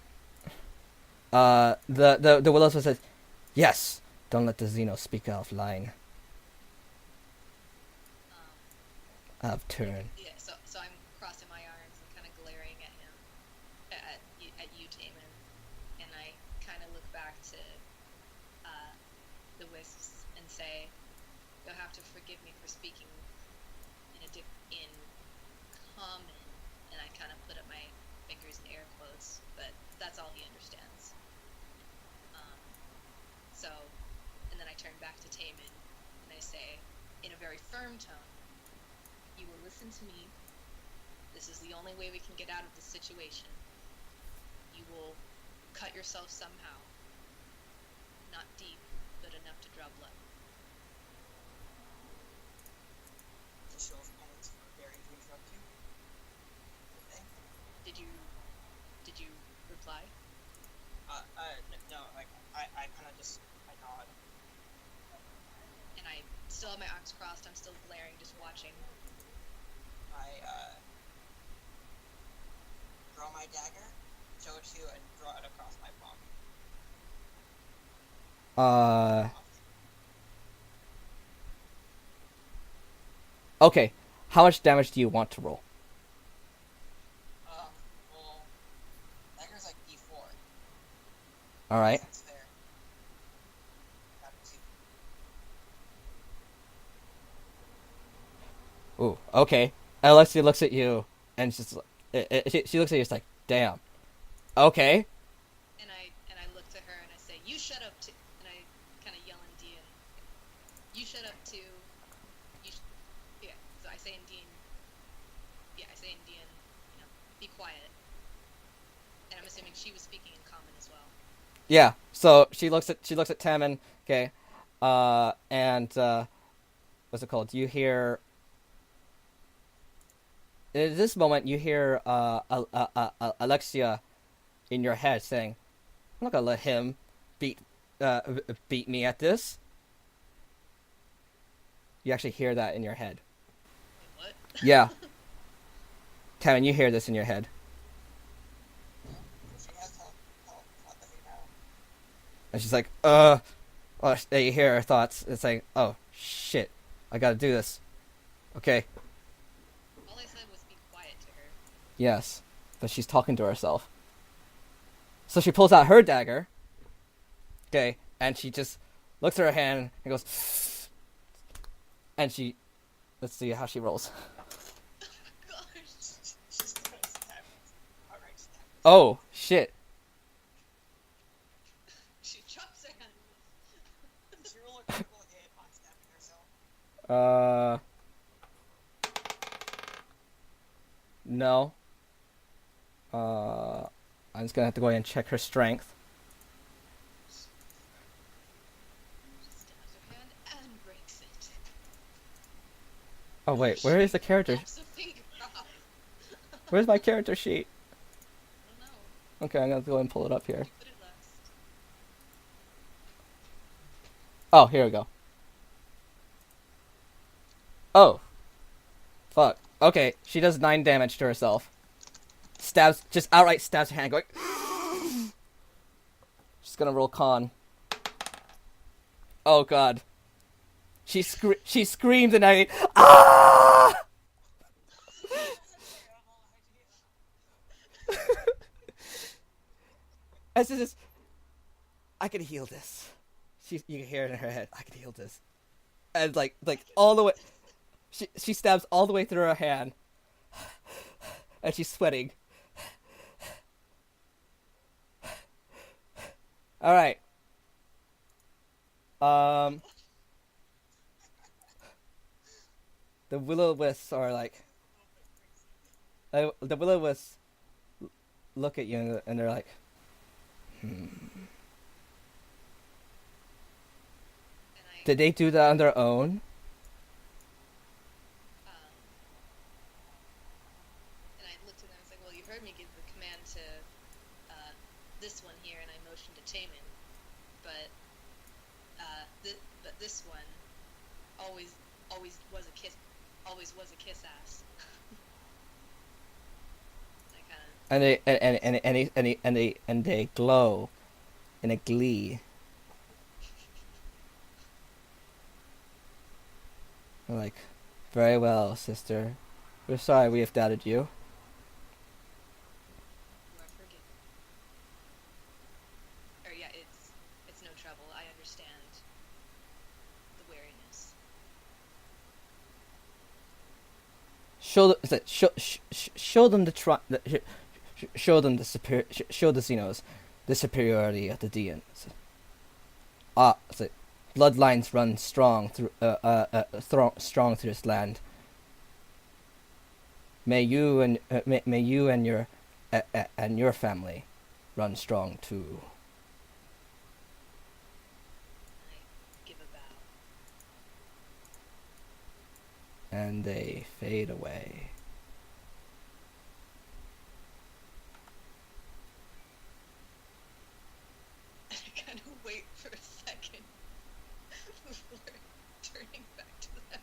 A: The Willows says, "Yes, don't let the Xeno speak out of line. I've turned."
B: Yeah. So I'm crossing my arms and kind of glaring at him, at you, Taman, and I kind of look back to the wisps and say, "You'll have to forgive me for speaking in common," and I kind of put up my fingers in air quotes, but that's all he understands. So, and then I turn back to Taman and I say, in a very firm tone, "You will listen to me. This is the only way we can get out of this situation. You will cut yourself somehow. Not deep, but enough to draw blood."
D: It's a show of penance for daring to interrupt you. Okay.
B: Did you reply?
D: No, like, I kind of just, I nod.
B: And I still have my arms crossed. I'm still glaring, just watching.
D: I, draw my dagger, show it to you, and draw it across my palm.
A: Okay. How much damage do you want to roll?
D: Well, dagger's like D4.
A: All right.
D: It's there. Got two.
A: Ooh. Okay. Alexia looks at you and she's she looks at you. It's like, damn. Okay.
B: And I look to her and I say, "You shut up too." And I kind of yell in Indian, "You shut up too." Yeah. So I say in Indian. Yeah, I say in Indian. Be quiet. And I'm assuming she was speaking in common as well.
A: Yeah. So she looks at Taman. Okay. And what's it called? You hear. In this moment, you hear Alexia in your head saying, "I'm not gonna let him beat me at this." You actually hear that in your head.
B: Wait, what?
A: Yeah. Taman, you hear this in your head.
D: She has help let me know.
A: And she's like, oh, you hear her thoughts. It's like, oh, shit. I gotta do this. Okay.
B: All I said was be quiet to her.
A: Yes. But she's talking to herself. So she pulls out her dagger. Okay, and she just looks at her hand and goes, and she, let's see how she rolls.
B: Gosh.
C: She's gonna stab me. Alright, stab me.
A: Oh shit!
B: She drops her hand.
C: Did she roll a critical hit on stabbing herself?
A: No. I'm just gonna have to go ahead and check her strength.
B: She stabs her hand and breaks it.
A: Oh wait, where is the character?
B: Pops a finger off.
A: Where's my character sheet?
B: I don't know.
A: Okay, I'm gonna go ahead and pull it up here.
B: Put it last.
A: Oh, here we go. Oh. Fuck. Okay, she does 9 damage to herself. Just outright stabs her hand, going. She's gonna roll con. Oh god. She screams and I. Ah! And she says, I can heal this. You can hear it in her head. I can heal this. And like all the way. She stabs all the way through her hand. And she's sweating. Alright. The will-o-wisps are like. The will-o-wisps look at you and they're like,
B: And
A: Did they do that on their own?
B: and I looked at them and was like, well, you heard me give the command to this one here, and I motioned to Taman, but this one always was a kiss ass. I kind of
A: And they glow in a glee. They're like, very well, sister. We're sorry we have doubted you.
B: you are forgiven. Or yeah, it's no trouble. I understand the wariness.
A: Show them show them the Xenos the superiority of the Deans. Bloodlines run strong through this land. May you and your family run strong too.
B: I give a bow.
A: And they fade away.
B: I kind of wait for a second before turning back to them.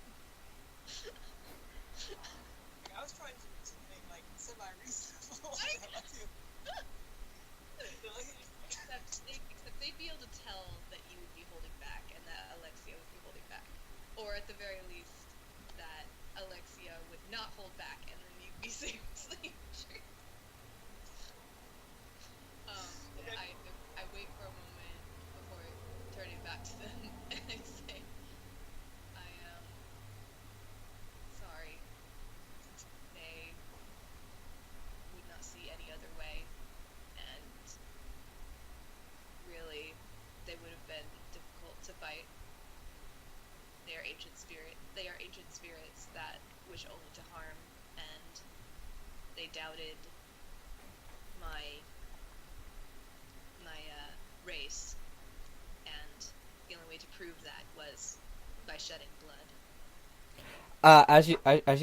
C: I was trying to make like semi-reasonable.
B: Except they'd be able to tell that you would be holding back and that Alexia would be holding back. Or at the very least, that Alexia would not hold back and then you'd be seriously injured. I wait for a moment before turning back to them and I say, I am sorry. They would not see any other way, and really, they would have been difficult to fight. They are ancient spirits that wish only to harm, and they doubted my race, and the only way to prove that was by shedding blood.
A: As you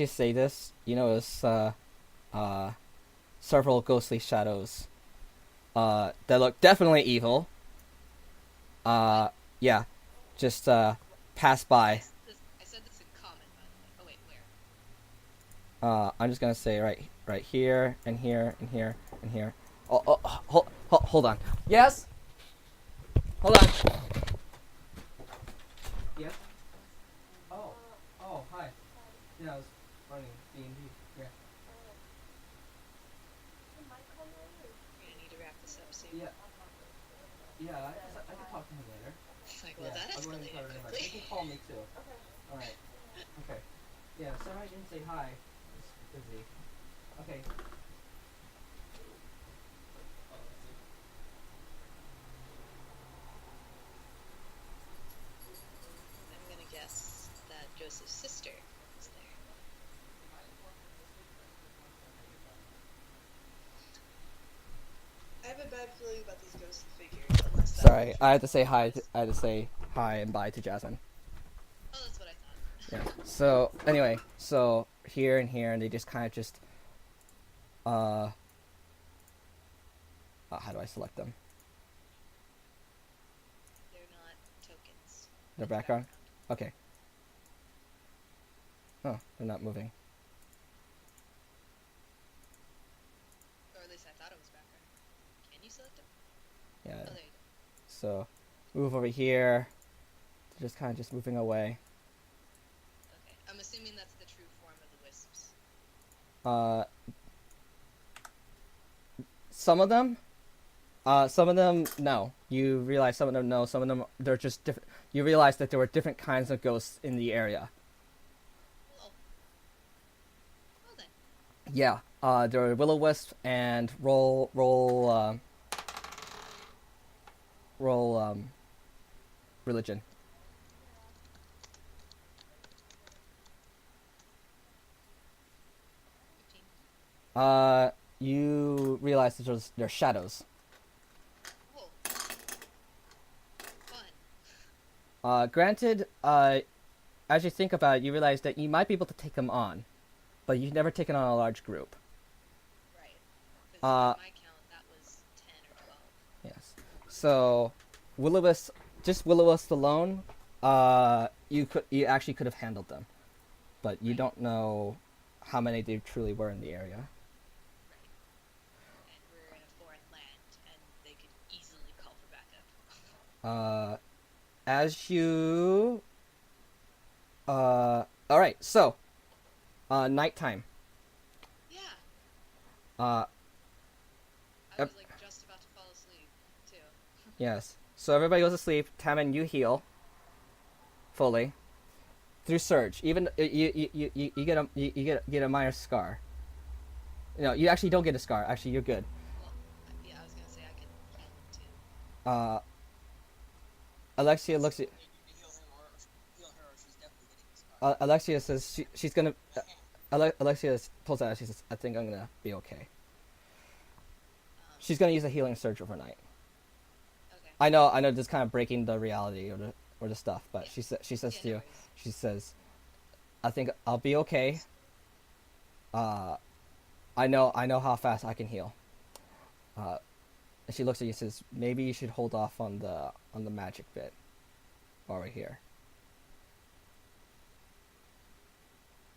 A: say this, you notice several ghostly shadows that look definitely evil. Yeah, just pass by.
B: I said this in common, by the way. Oh wait, where?
A: I'm just gonna say right here and here and here and here. Hold on. Yes. Hold on. Yes. Oh, hi. Yeah, I was running D&D. Yeah.
B: We're gonna need to wrap this up soon.
A: Yeah. Yeah, I can talk to him later.
B: It's like, well,
A: Yeah,
B: that
A: I'll go ahead and tell
B: escalated
A: her invite.
B: quickly.
A: He can call me too. Alright. Okay. Yeah, sorry I didn't say hi. It's busy. Okay.
B: I'm gonna guess that Joseph's sister is there. I have a bad feeling about these ghostly figures, unless that's
A: Sorry,
B: the
A: I had to
B: truth.
A: say hi. I had to say hi and bye to Jasmine.
B: Oh, that's what I thought.
A: Yeah. So anyway, so here and here, and they just kind of just how do I select them?
B: They're not tokens.
A: Their
B: in the
A: background? Okay. Oh, they're not moving.
B: Or at least I thought it was background. Can you select them?
A: Yeah.
B: Oh, there you go.
A: So move over here. They're just kind of just moving away.
B: Okay. I'm assuming that's the true form of the wisps.
A: Uh, some of them. Some of them, no. You realize some of them, no. Some of them, they're just different. You realize that there were different kinds of ghosts in the area.
B: Oh. Well then.
A: Yeah. There were will-o-wisp and roll religion.
B: 15.
A: You realize that there's shadows.
B: Whoa. Fun.
A: Granted, as you think about it, you realize that you might be able to take them on, but you've never taken on a large group.
B: Right. Because by my count, that was 10 or 12.
A: Yes. So, Will-O-Wisp, just Will-O-Wisp alone, you actually could have handled them, but you
B: Right.
A: don't know how many there truly were in the area.
B: Right. And we're in a foreign land, and they could easily call for backup.
A: As you, all right. So, nighttime.
B: Yeah.
A: Uh,
B: I was like just about to fall asleep, too.
A: yes. So everybody goes to sleep. Taman, you heal fully through surge. Even you get a minor scar. No, you actually don't get a scar. Actually, you're good.
B: Well, yeah, I was gonna say I could heal him too.
A: Alexia looks at
D: You heal him or heal her, or she's definitely getting a scar.
A: Alexia says she's gonna. Alexia pulls out. She says, "I think I'm gonna be okay." She's gonna use a healing surge overnight.
B: Okay.
A: I know, this is kind of breaking the reality or the stuff, but
B: Yeah.
A: she says
B: Yeah,
A: to
B: no
A: you,
B: worries.
A: she says, "I think I'll be okay. I know how fast I can heal." And she looks at you and says, "Maybe you should hold off on the magic bit while we're here."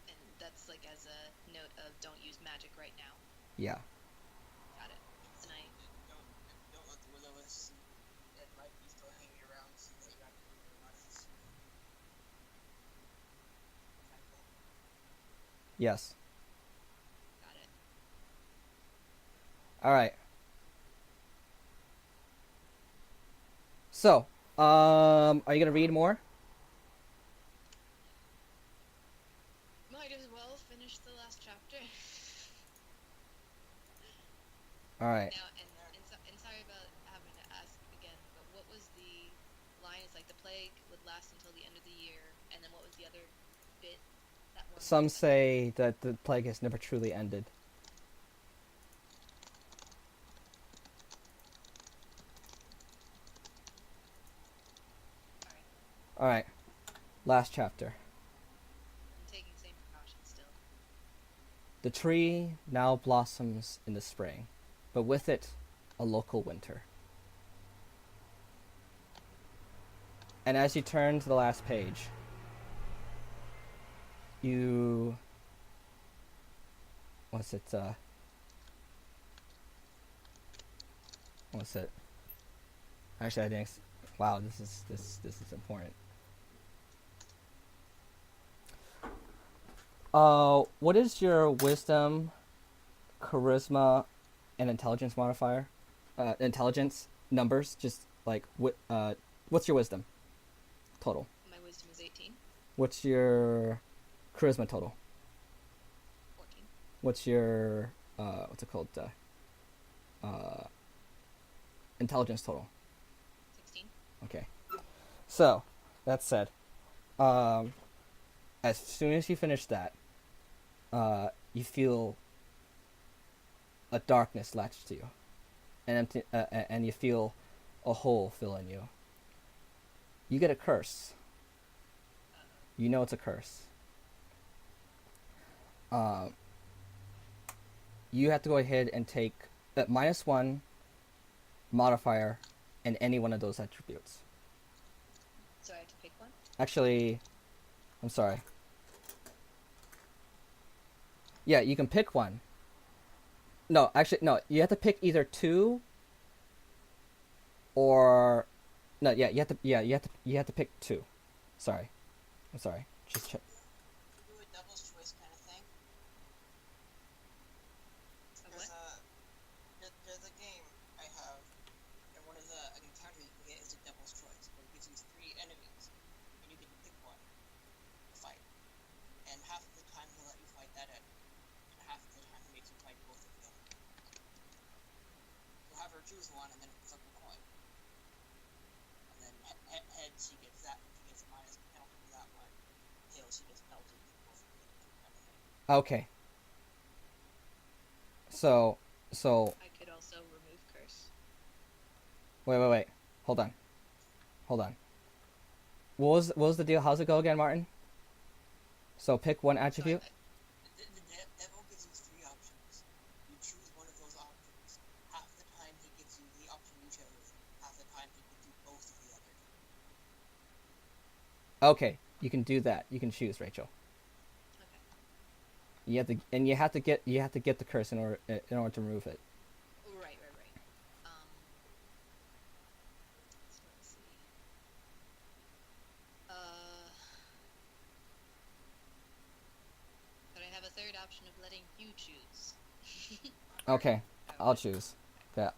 B: And that's like as a note of don't use magic right now.
A: Yeah.
B: Got it. And I
D: Don't let the Will-O-Wisp see that might be still hanging around, see that you actually realize. Tactful.
A: Yes.
B: got it.
A: All right. So, are you gonna read more?
B: Might as well finish the last chapter.
A: All right.
B: Now, and sorry about having to ask again, but what was the line? It's like the plague would last until the end of the year, and then what was the other bit? That one.
A: Some say that the plague has never truly ended.
B: All right.
A: All right. Last chapter.
B: I'm taking same precautions still.
A: The tree now blossoms in the spring, but with it, a local winter. And as you turn to the last page, you... What's it, What's it? Actually, I didn't... Wow, this is important. What is your wisdom, charisma, and intelligence modifier? intelligence numbers. Just like what's your wisdom total?
B: My wisdom is 18.
A: What's your charisma total?
B: 14.
A: What's your what's it called? Intelligence total.
B: 16.
A: Okay. So that said, as soon as you finish that, you feel a darkness latch to you, and you feel a hole fill in you. You get a curse. You know it's a curse. You have to go ahead and take that -1 modifier in any one of those attributes.
B: So I have to pick one?
A: Actually, I'm sorry. Yeah, you can pick one. No, actually, no. You have to pick either 2 or no. Yeah, you have to pick 2. Sorry, I'm sorry. Just check.
C: Do a devil's choice kind of thing.
B: A what?
C: There's a game I have, and one of the encounter you can get is a devil's choice, where it gives you 3 enemies, and you can pick one to fight. And half of the time he'll let you fight that enemy, and half of the time he makes you fight both of them. You'll have her choose one, and then flip a coin. And then heads, she gets that, she gets minus penalty for that one. Tails, she gets penalty for both of them, kind of thing.
A: Okay. So
B: I could also remove curse.
A: wait. Hold on. What was the deal? How's it go again, Martin? So pick one attribute.
C: The devil gives you 3 options. You choose one of those options. Half the time he gives you the option you chose. Half the time he gives you both of the others.
A: Okay, you can do that. You can choose, Rachel.
B: Okay.
A: You have to get the curse in order to remove it.
B: Right. So let's see. But I have a third option of letting you choose.
A: Okay, I'll choose. Yeah.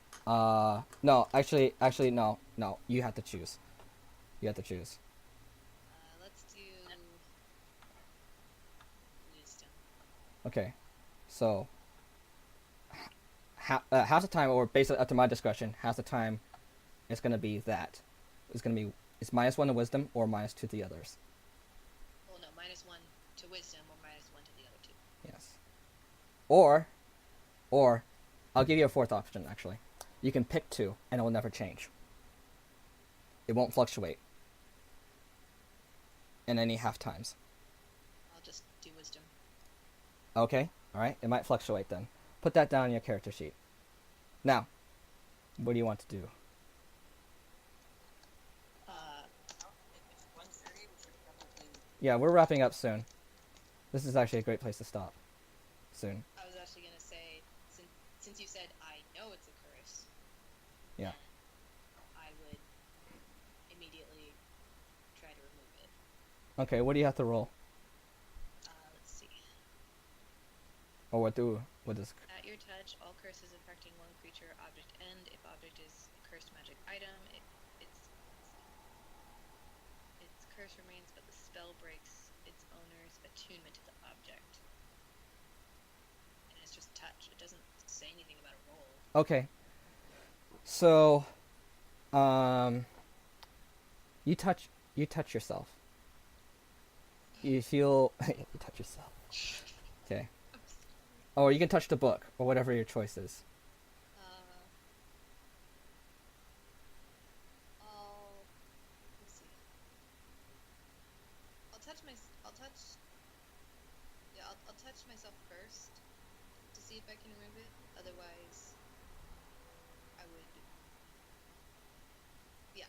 A: No, actually, no. You have to choose.
B: Let's do wisdom.
A: Okay, so half the time, or basically up to my discretion, half the time, it's gonna be that. It's -1 to wisdom or -2 to the others.
B: Well, no, -1 to wisdom or -1 to the other 2.
A: Yes. Or I'll give you a fourth option. Actually, you can pick 2, and it will never change. It won't fluctuate in any half times.
B: I'll just do wisdom.
A: Okay, all right. It might fluctuate then. Put that down on your character sheet. Now, what do you want to do?
C: It's 1:30, we should probably...
A: Yeah, we're wrapping up soon. This is actually a great place to stop. Soon.
B: I was actually gonna say, since you said I know it's a curse.
A: Yeah.
B: I would immediately try to remove it.
A: Okay, what do you have to roll?
B: Let's see.
A: Or what does?
B: At your touch, all curses affecting one creature object end. If object is a cursed magic item, its curse remains, but the spell breaks its owner's attunement to the object. And it's just touch. It doesn't say anything about a roll.
A: Okay. So, you touch yourself. You feel you touch yourself. Okay. Or you can touch the book, or whatever your choice is.
B: Let's see. I'll touch myself first to see if I can remove it. Otherwise, I would. Yeah,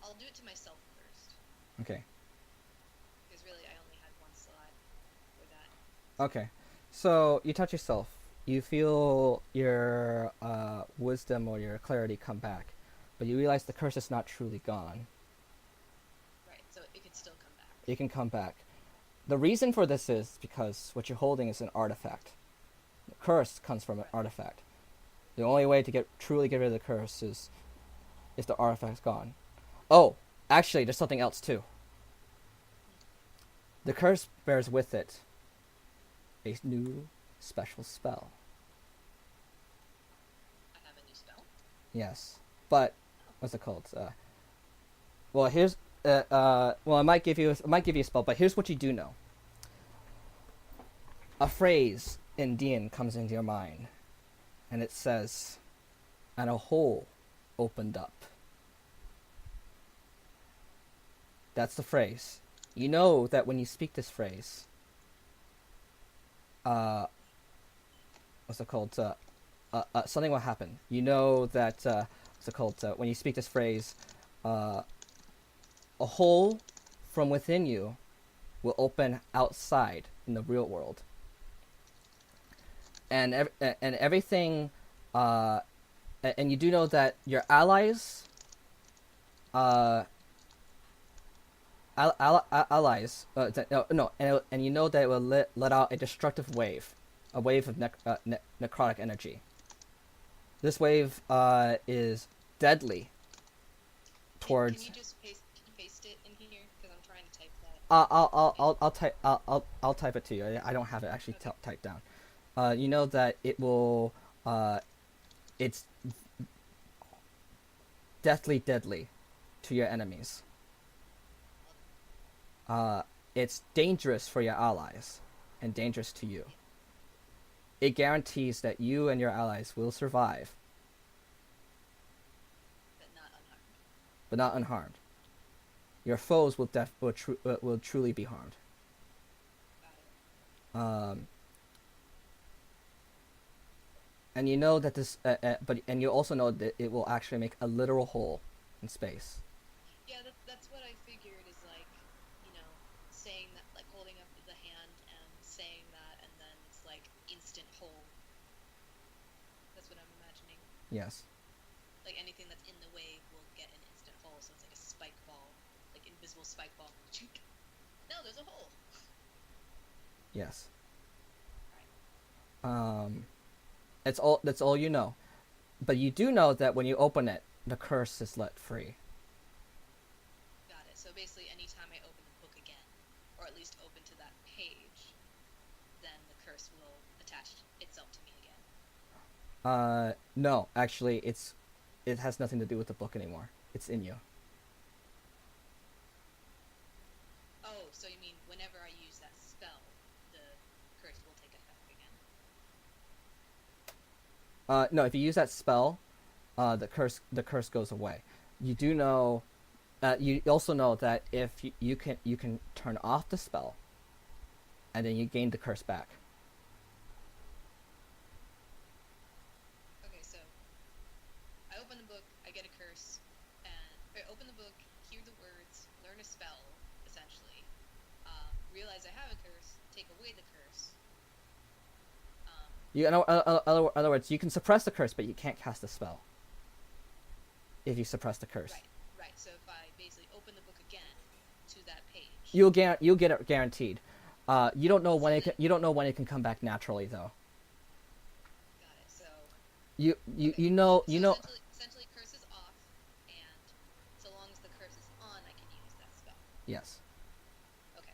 B: I'll do it to myself first.
A: Okay.
B: Because really, I only had one slot for that.
A: Okay. So you touch yourself. You feel your wisdom or your clarity come back, but you realize the curse is not truly gone.
B: Right, so it could still come back.
A: It can come back. The reason for this is because what you're holding is an artifact. The curse comes from an artifact. The only way to truly get rid of the curse is if the artifact's gone. Oh, actually, there's something else too. The curse bears with it a new special spell.
B: I have a new spell.
A: Yes, but what's it called? Well, here's well, I might give you a spell, but here's what you do know. A phrase in Dian comes into your mind, and it says, "And a hole opened up." That's the phrase. You know that when you speak this phrase, what's it called? Something will happen. You know that what's it called? When you speak this phrase, a hole from within you will open outside in the real world, and everything. And you do know that your allies, and you know that it will let out a destructive wave, a wave of necrotic energy. This wave is deadly towards.
B: Can you just paste it in here? Because I'm trying to type that.
A: I'll type it to you. I don't have it actually typed down. You know that it will. It's deathly deadly to your enemies. It's dangerous for your allies and dangerous to you. It guarantees that you and your allies will survive, but not unharmed. Your foes will truly be harmed. And you know that this, and you also know that it will actually make a literal hole in space.
B: Yeah, that's what I figured is like, saying that, like holding up the hand and saying that, and then it's like instant hole. That's what I'm imagining.
A: Yes.
B: Like anything that's in the way will get an instant hole, so it's like a spike ball, like invisible spike ball. No, there's a hole.
A: Yes. That's all you know. But you do know that when you open it, the curse is let free.
B: Got it. So basically, anytime I open the book again, or at least open to that page, then the curse will attach itself to me again.
A: No, actually, it has nothing to do with the book anymore. It's in you.
B: Oh, so you mean whenever I use that spell, the curse will take effect again?
A: No, if you use that spell, the curse goes away. You do know. You also know that if you can turn off the spell, and then you gain the curse back.
B: Okay, so I open the book, I get a curse, and I open the book, hear the words, learn a spell, essentially. Realize I have a curse, take away the curse.
A: In other words, you can suppress the curse, but you can't cast the spell. If you suppress the curse,
B: Right. So if I basically open the book again to that page,
A: you'll get it guaranteed. You don't know when it can come back naturally though.
B: got it. So
A: You
B: okay.
A: know.
B: Essentially curse is off, and so long as the curse is on, I can use that spell.
A: Yes.
B: Okay.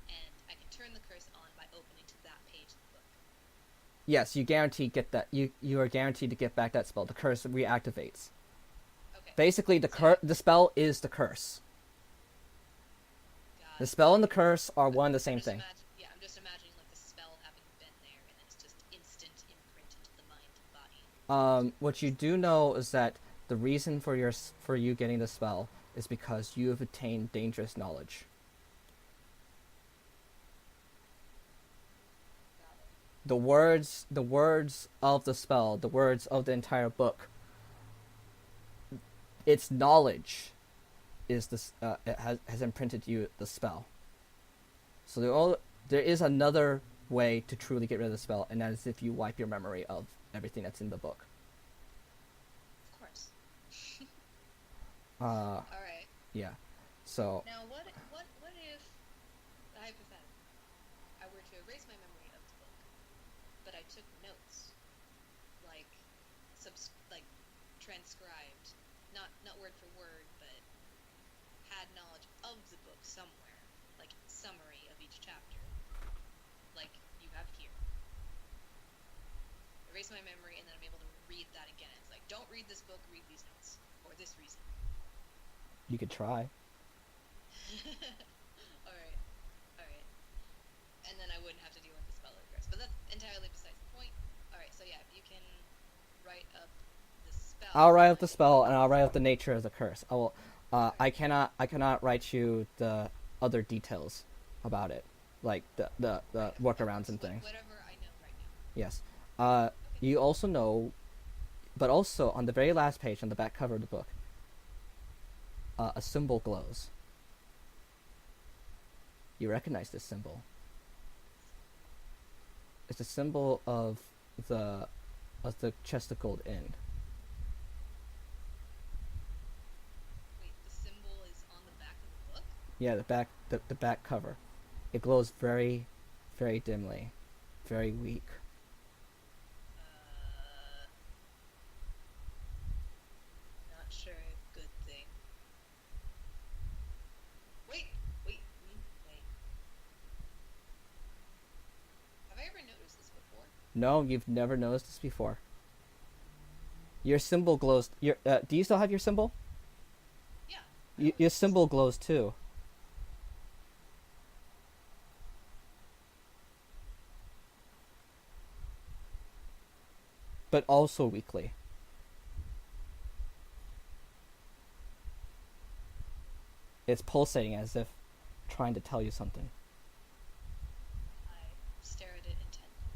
B: And I can turn the curse on by opening to that page of the book.
A: Yes, you guarantee get that. You are guaranteed to get back that spell. The curse reactivates.
B: Okay.
A: Basically, the spell is the curse.
B: Got
A: The
B: it.
A: spell and the curse are one and the same
B: Just
A: thing.
B: I'm just imagining like the spell having been there, and it's just instant imprint into the mind and body.
A: What you do know is that the reason for you getting the spell is because you have attained dangerous knowledge.
B: Got it.
A: The words of the spell, the words of the entire book, its knowledge is this it has imprinted you the spell. So there is another way to truly get rid of the spell, and that is if you wipe your memory of everything that's in the book.
B: Of course.
A: Uh,
B: All right.
A: yeah. So
B: Now, what if, hypothetically, I were to erase my memory of the book, but I took notes, like transcribed, not word for word, but had knowledge of the book somewhere, like summary of each chapter, like you have here. Erase my memory, and then I'm able to read that again. It's like, don't read this book, read these notes for this reason.
A: You could try.
B: All right. And then I wouldn't have to deal with the spell or the curse. But that's entirely besides the point. All right. So yeah, if you can write up the spell.
A: I'll write up the spell and I'll write up the nature of the curse. I will. I cannot write you the other details about it, like the workarounds and things.
B: Whatever I know right now.
A: Yes. You also know, but also on the very last page on the back cover of the book, a symbol glows. You recognize this symbol. It's a symbol of the Chest of Gold Inn.
B: Wait, the symbol is on the back of the book?
A: Yeah, the back cover. It glows very, very dimly, very weak.
B: Not sure. Good thing. Wait. Have I ever noticed this before?
A: No, you've never noticed this before. Your symbol glows. Do you still have your symbol?
B: Yeah.
A: Your symbol glows too. But also weakly. It's pulsating as if trying to tell you something.
B: I stare at it intently.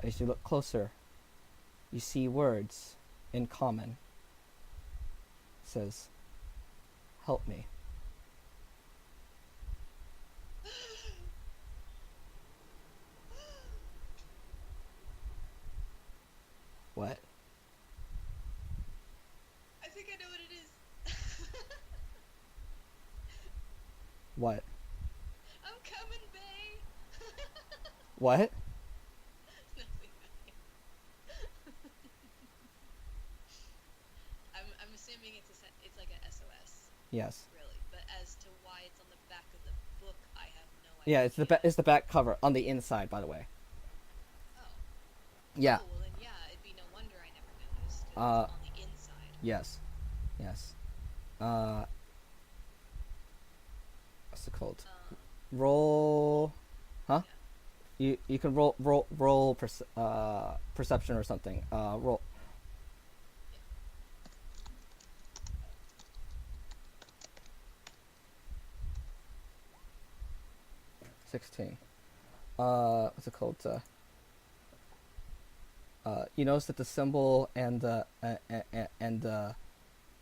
A: As you look closer, you see words in common. It says, "Help me." What?
B: I think I know what it is.
A: What?
B: I'm coming, bae.
A: What?
B: Nothing. I'm assuming it's like a SOS,
A: Yes.
B: really. But as to why it's on the back of the book, I have no idea.
A: Yeah, it's the back cover on the inside, by the way.
B: Oh.
A: Yeah.
B: Oh, well then, yeah, it'd be no wonder I never noticed. 'Cause
A: Uh,
B: it's on the inside.
A: Yes. What's it called? Roll. Huh? You can roll perception or something. Roll. 16. What's it called? You notice that the symbol and the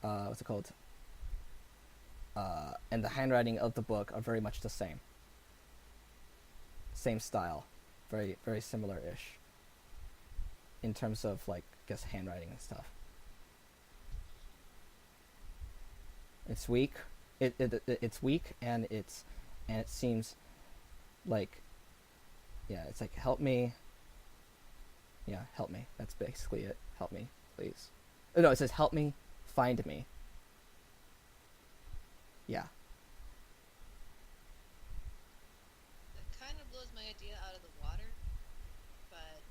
A: what's it called? And the handwriting of the book are very much the same. Same style, very very similar-ish. In terms of like, I guess, handwriting and stuff. It's weak. It's weak, and it seems like, yeah, it's like, help me. Yeah, help me. That's basically it. Help me, please. Oh, no, it says help me, find me. Yeah.
B: That kind of blows my idea out of the water, but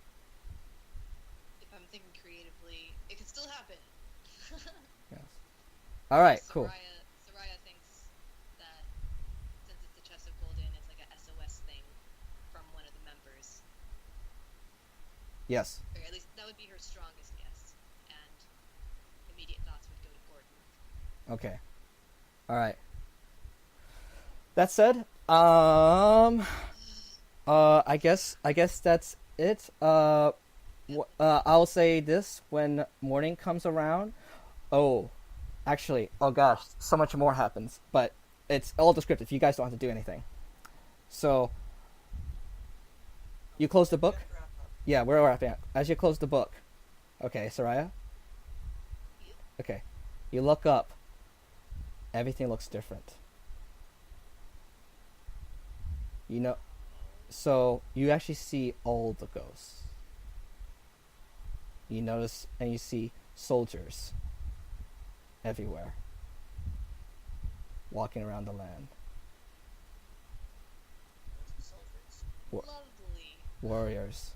B: if I'm thinking creatively, it could still happen.
A: Yes. All right. Cool.
B: Soraya thinks that since it's the Chest of Golden, it's like a SOS thing from one of the members.
A: Yes.
B: Or at least that would be her strongest guess, and immediate thoughts would go to Gordon.
A: Okay. All right. That said, I guess that's it. I'll say this when morning comes around. Oh, actually, oh gosh, so much more happens, but it's all descriptive. You guys don't have to do anything. So, you close the book?
D: Wrap up.
A: Yeah, we're wrapping up. As you close the book, okay, Soraya? Okay. You look up. Everything looks different. You know, so you actually see all the ghosts. You notice and you see soldiers everywhere walking around the land.
C: Soldiers.
A: Wha-
B: Lovely.
A: Warriors.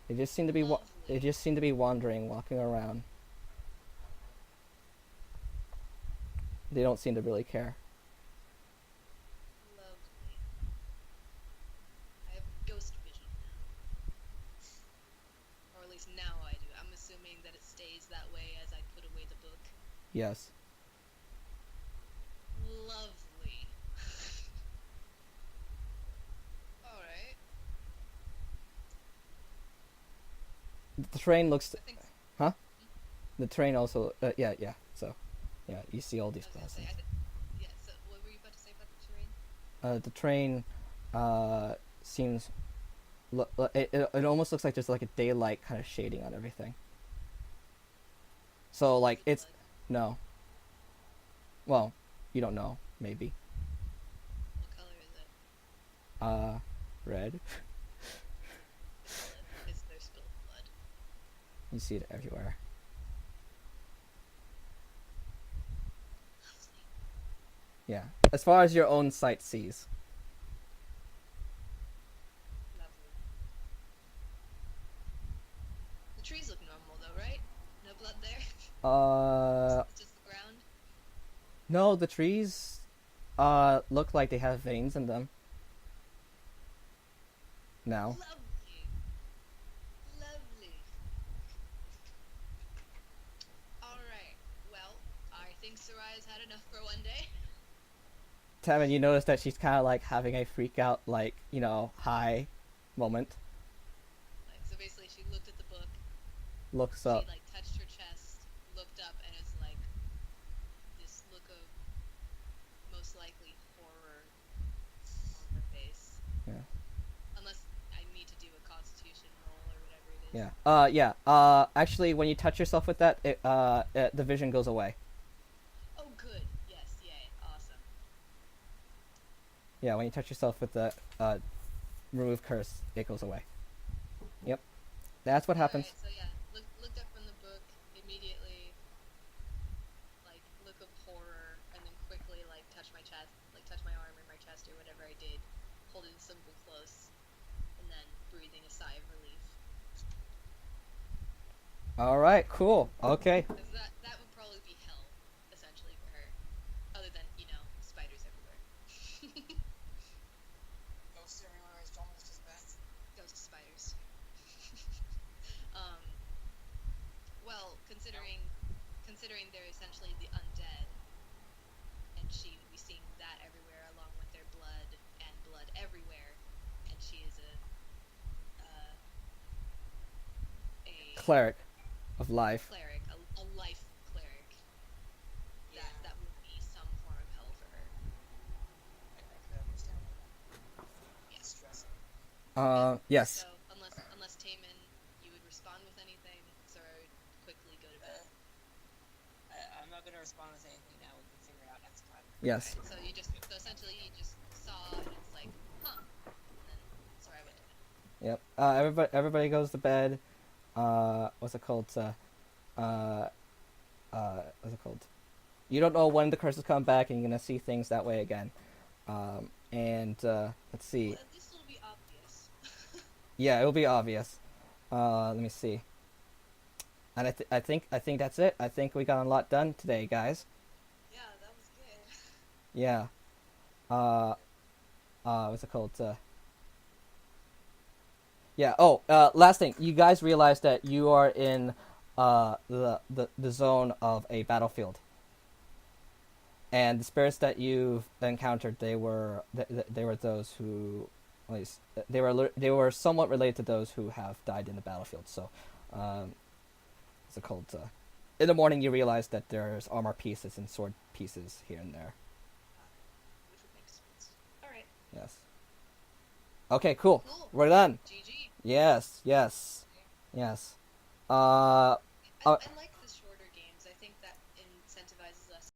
A: They just seem to be they just seem to be wandering, walking around. They don't seem to really care.
B: Lovely. I have ghost vision now. Or at least now I do. I'm assuming that it stays that way as I put away the book.
A: Yes.
B: Lovely. Alright.
A: The train looks.
B: I think
A: The train also. Yeah. So, yeah, you see all
B: I
A: these
B: was gonna say,
A: blessings.
B: yeah, so what were you about to say about the terrain?
A: The train seems it almost looks like there's like a daylight kind of shading on everything. So like
B: Is it
A: it's no. Well, you don't know, maybe.
B: What color is it?
A: Red.
B: Blood. Is there spilled blood?
A: You see it everywhere.
B: Lovely.
A: Yeah. As far as your own sight sees.
B: Lovely. The trees look normal though, right? No blood there? It's just the ground?
A: No, the trees look like they have veins in them. Now.
B: Lovely. Lovely. Alright. Well, I think Sarai's had enough for one day.
A: Tevin, you notice that she's kind of like having a freak out, like, high moment.
B: Like, so basically she looked at the book,
A: Looks
B: she
A: up.
B: like touched her chest, looked up, and it's like this look of most likely horror on her face.
A: Yeah.
B: Unless I need to do a constitution roll or whatever it is.
A: Yeah. Actually, when you touch yourself with that, the vision goes away.
B: Oh, good. Yes. Yay. Awesome.
A: Yeah, when you touch yourself with the remove curse, it goes away. Yep. That's what happens.
B: Alright, so yeah, looked up from the book immediately. Like look of horror, and then quickly like touch my chest, like touch my arm or my chest or whatever I did, holding the symbol close, and then breathing a sigh of relief.
A: All right, cool. Okay.
B: Because that would probably be hell, essentially for her. Other than spiders everywhere.
C: Ghosts everywhere is almost as bad.
B: Ghost spiders. Well, considering they're essentially the undead, and she would be seeing that everywhere along with their blood and blood everywhere, and she is a
A: Cleric of life.
B: cleric, a life cleric.
C: Yeah.
B: That would be some form of hell for her.
C: I could understand that.
B: Yes.
C: Stressing.
A: Yes.
B: So unless Taman, you would respond with anything, so I would quickly go to bed.
D: I'm not gonna respond with anything now. We can figure it out next time.
A: Yes.
B: So essentially you just saw and it's like, huh. And then sorry I went to bed.
A: Yep. Everybody goes to bed. What's it called? What's it called? You don't know when the curses come back, and you're gonna see things that way again. Let's see.
B: Well, this will be obvious.
A: Yeah, it'll be obvious. Let me see. And I think that's it. I think we got a lot done today, guys.
B: Yeah, that was good.
A: Yeah. What's it called? Yeah. Oh, last thing. You guys realize that you are in the zone of a battlefield, and the spirits that you've encountered, they were those who, at least they were somewhat related to those who have died in the battlefield. So, what's it called? In the morning, you realize that there's armor pieces and sword pieces here and there.
B: Which would make sense. Alright.
A: Yes. Okay. Cool.
B: Cool.
A: We're done.
B: GG.
A: Yes. Yes. Yes.
B: I like the shorter games. I think that incentivizes us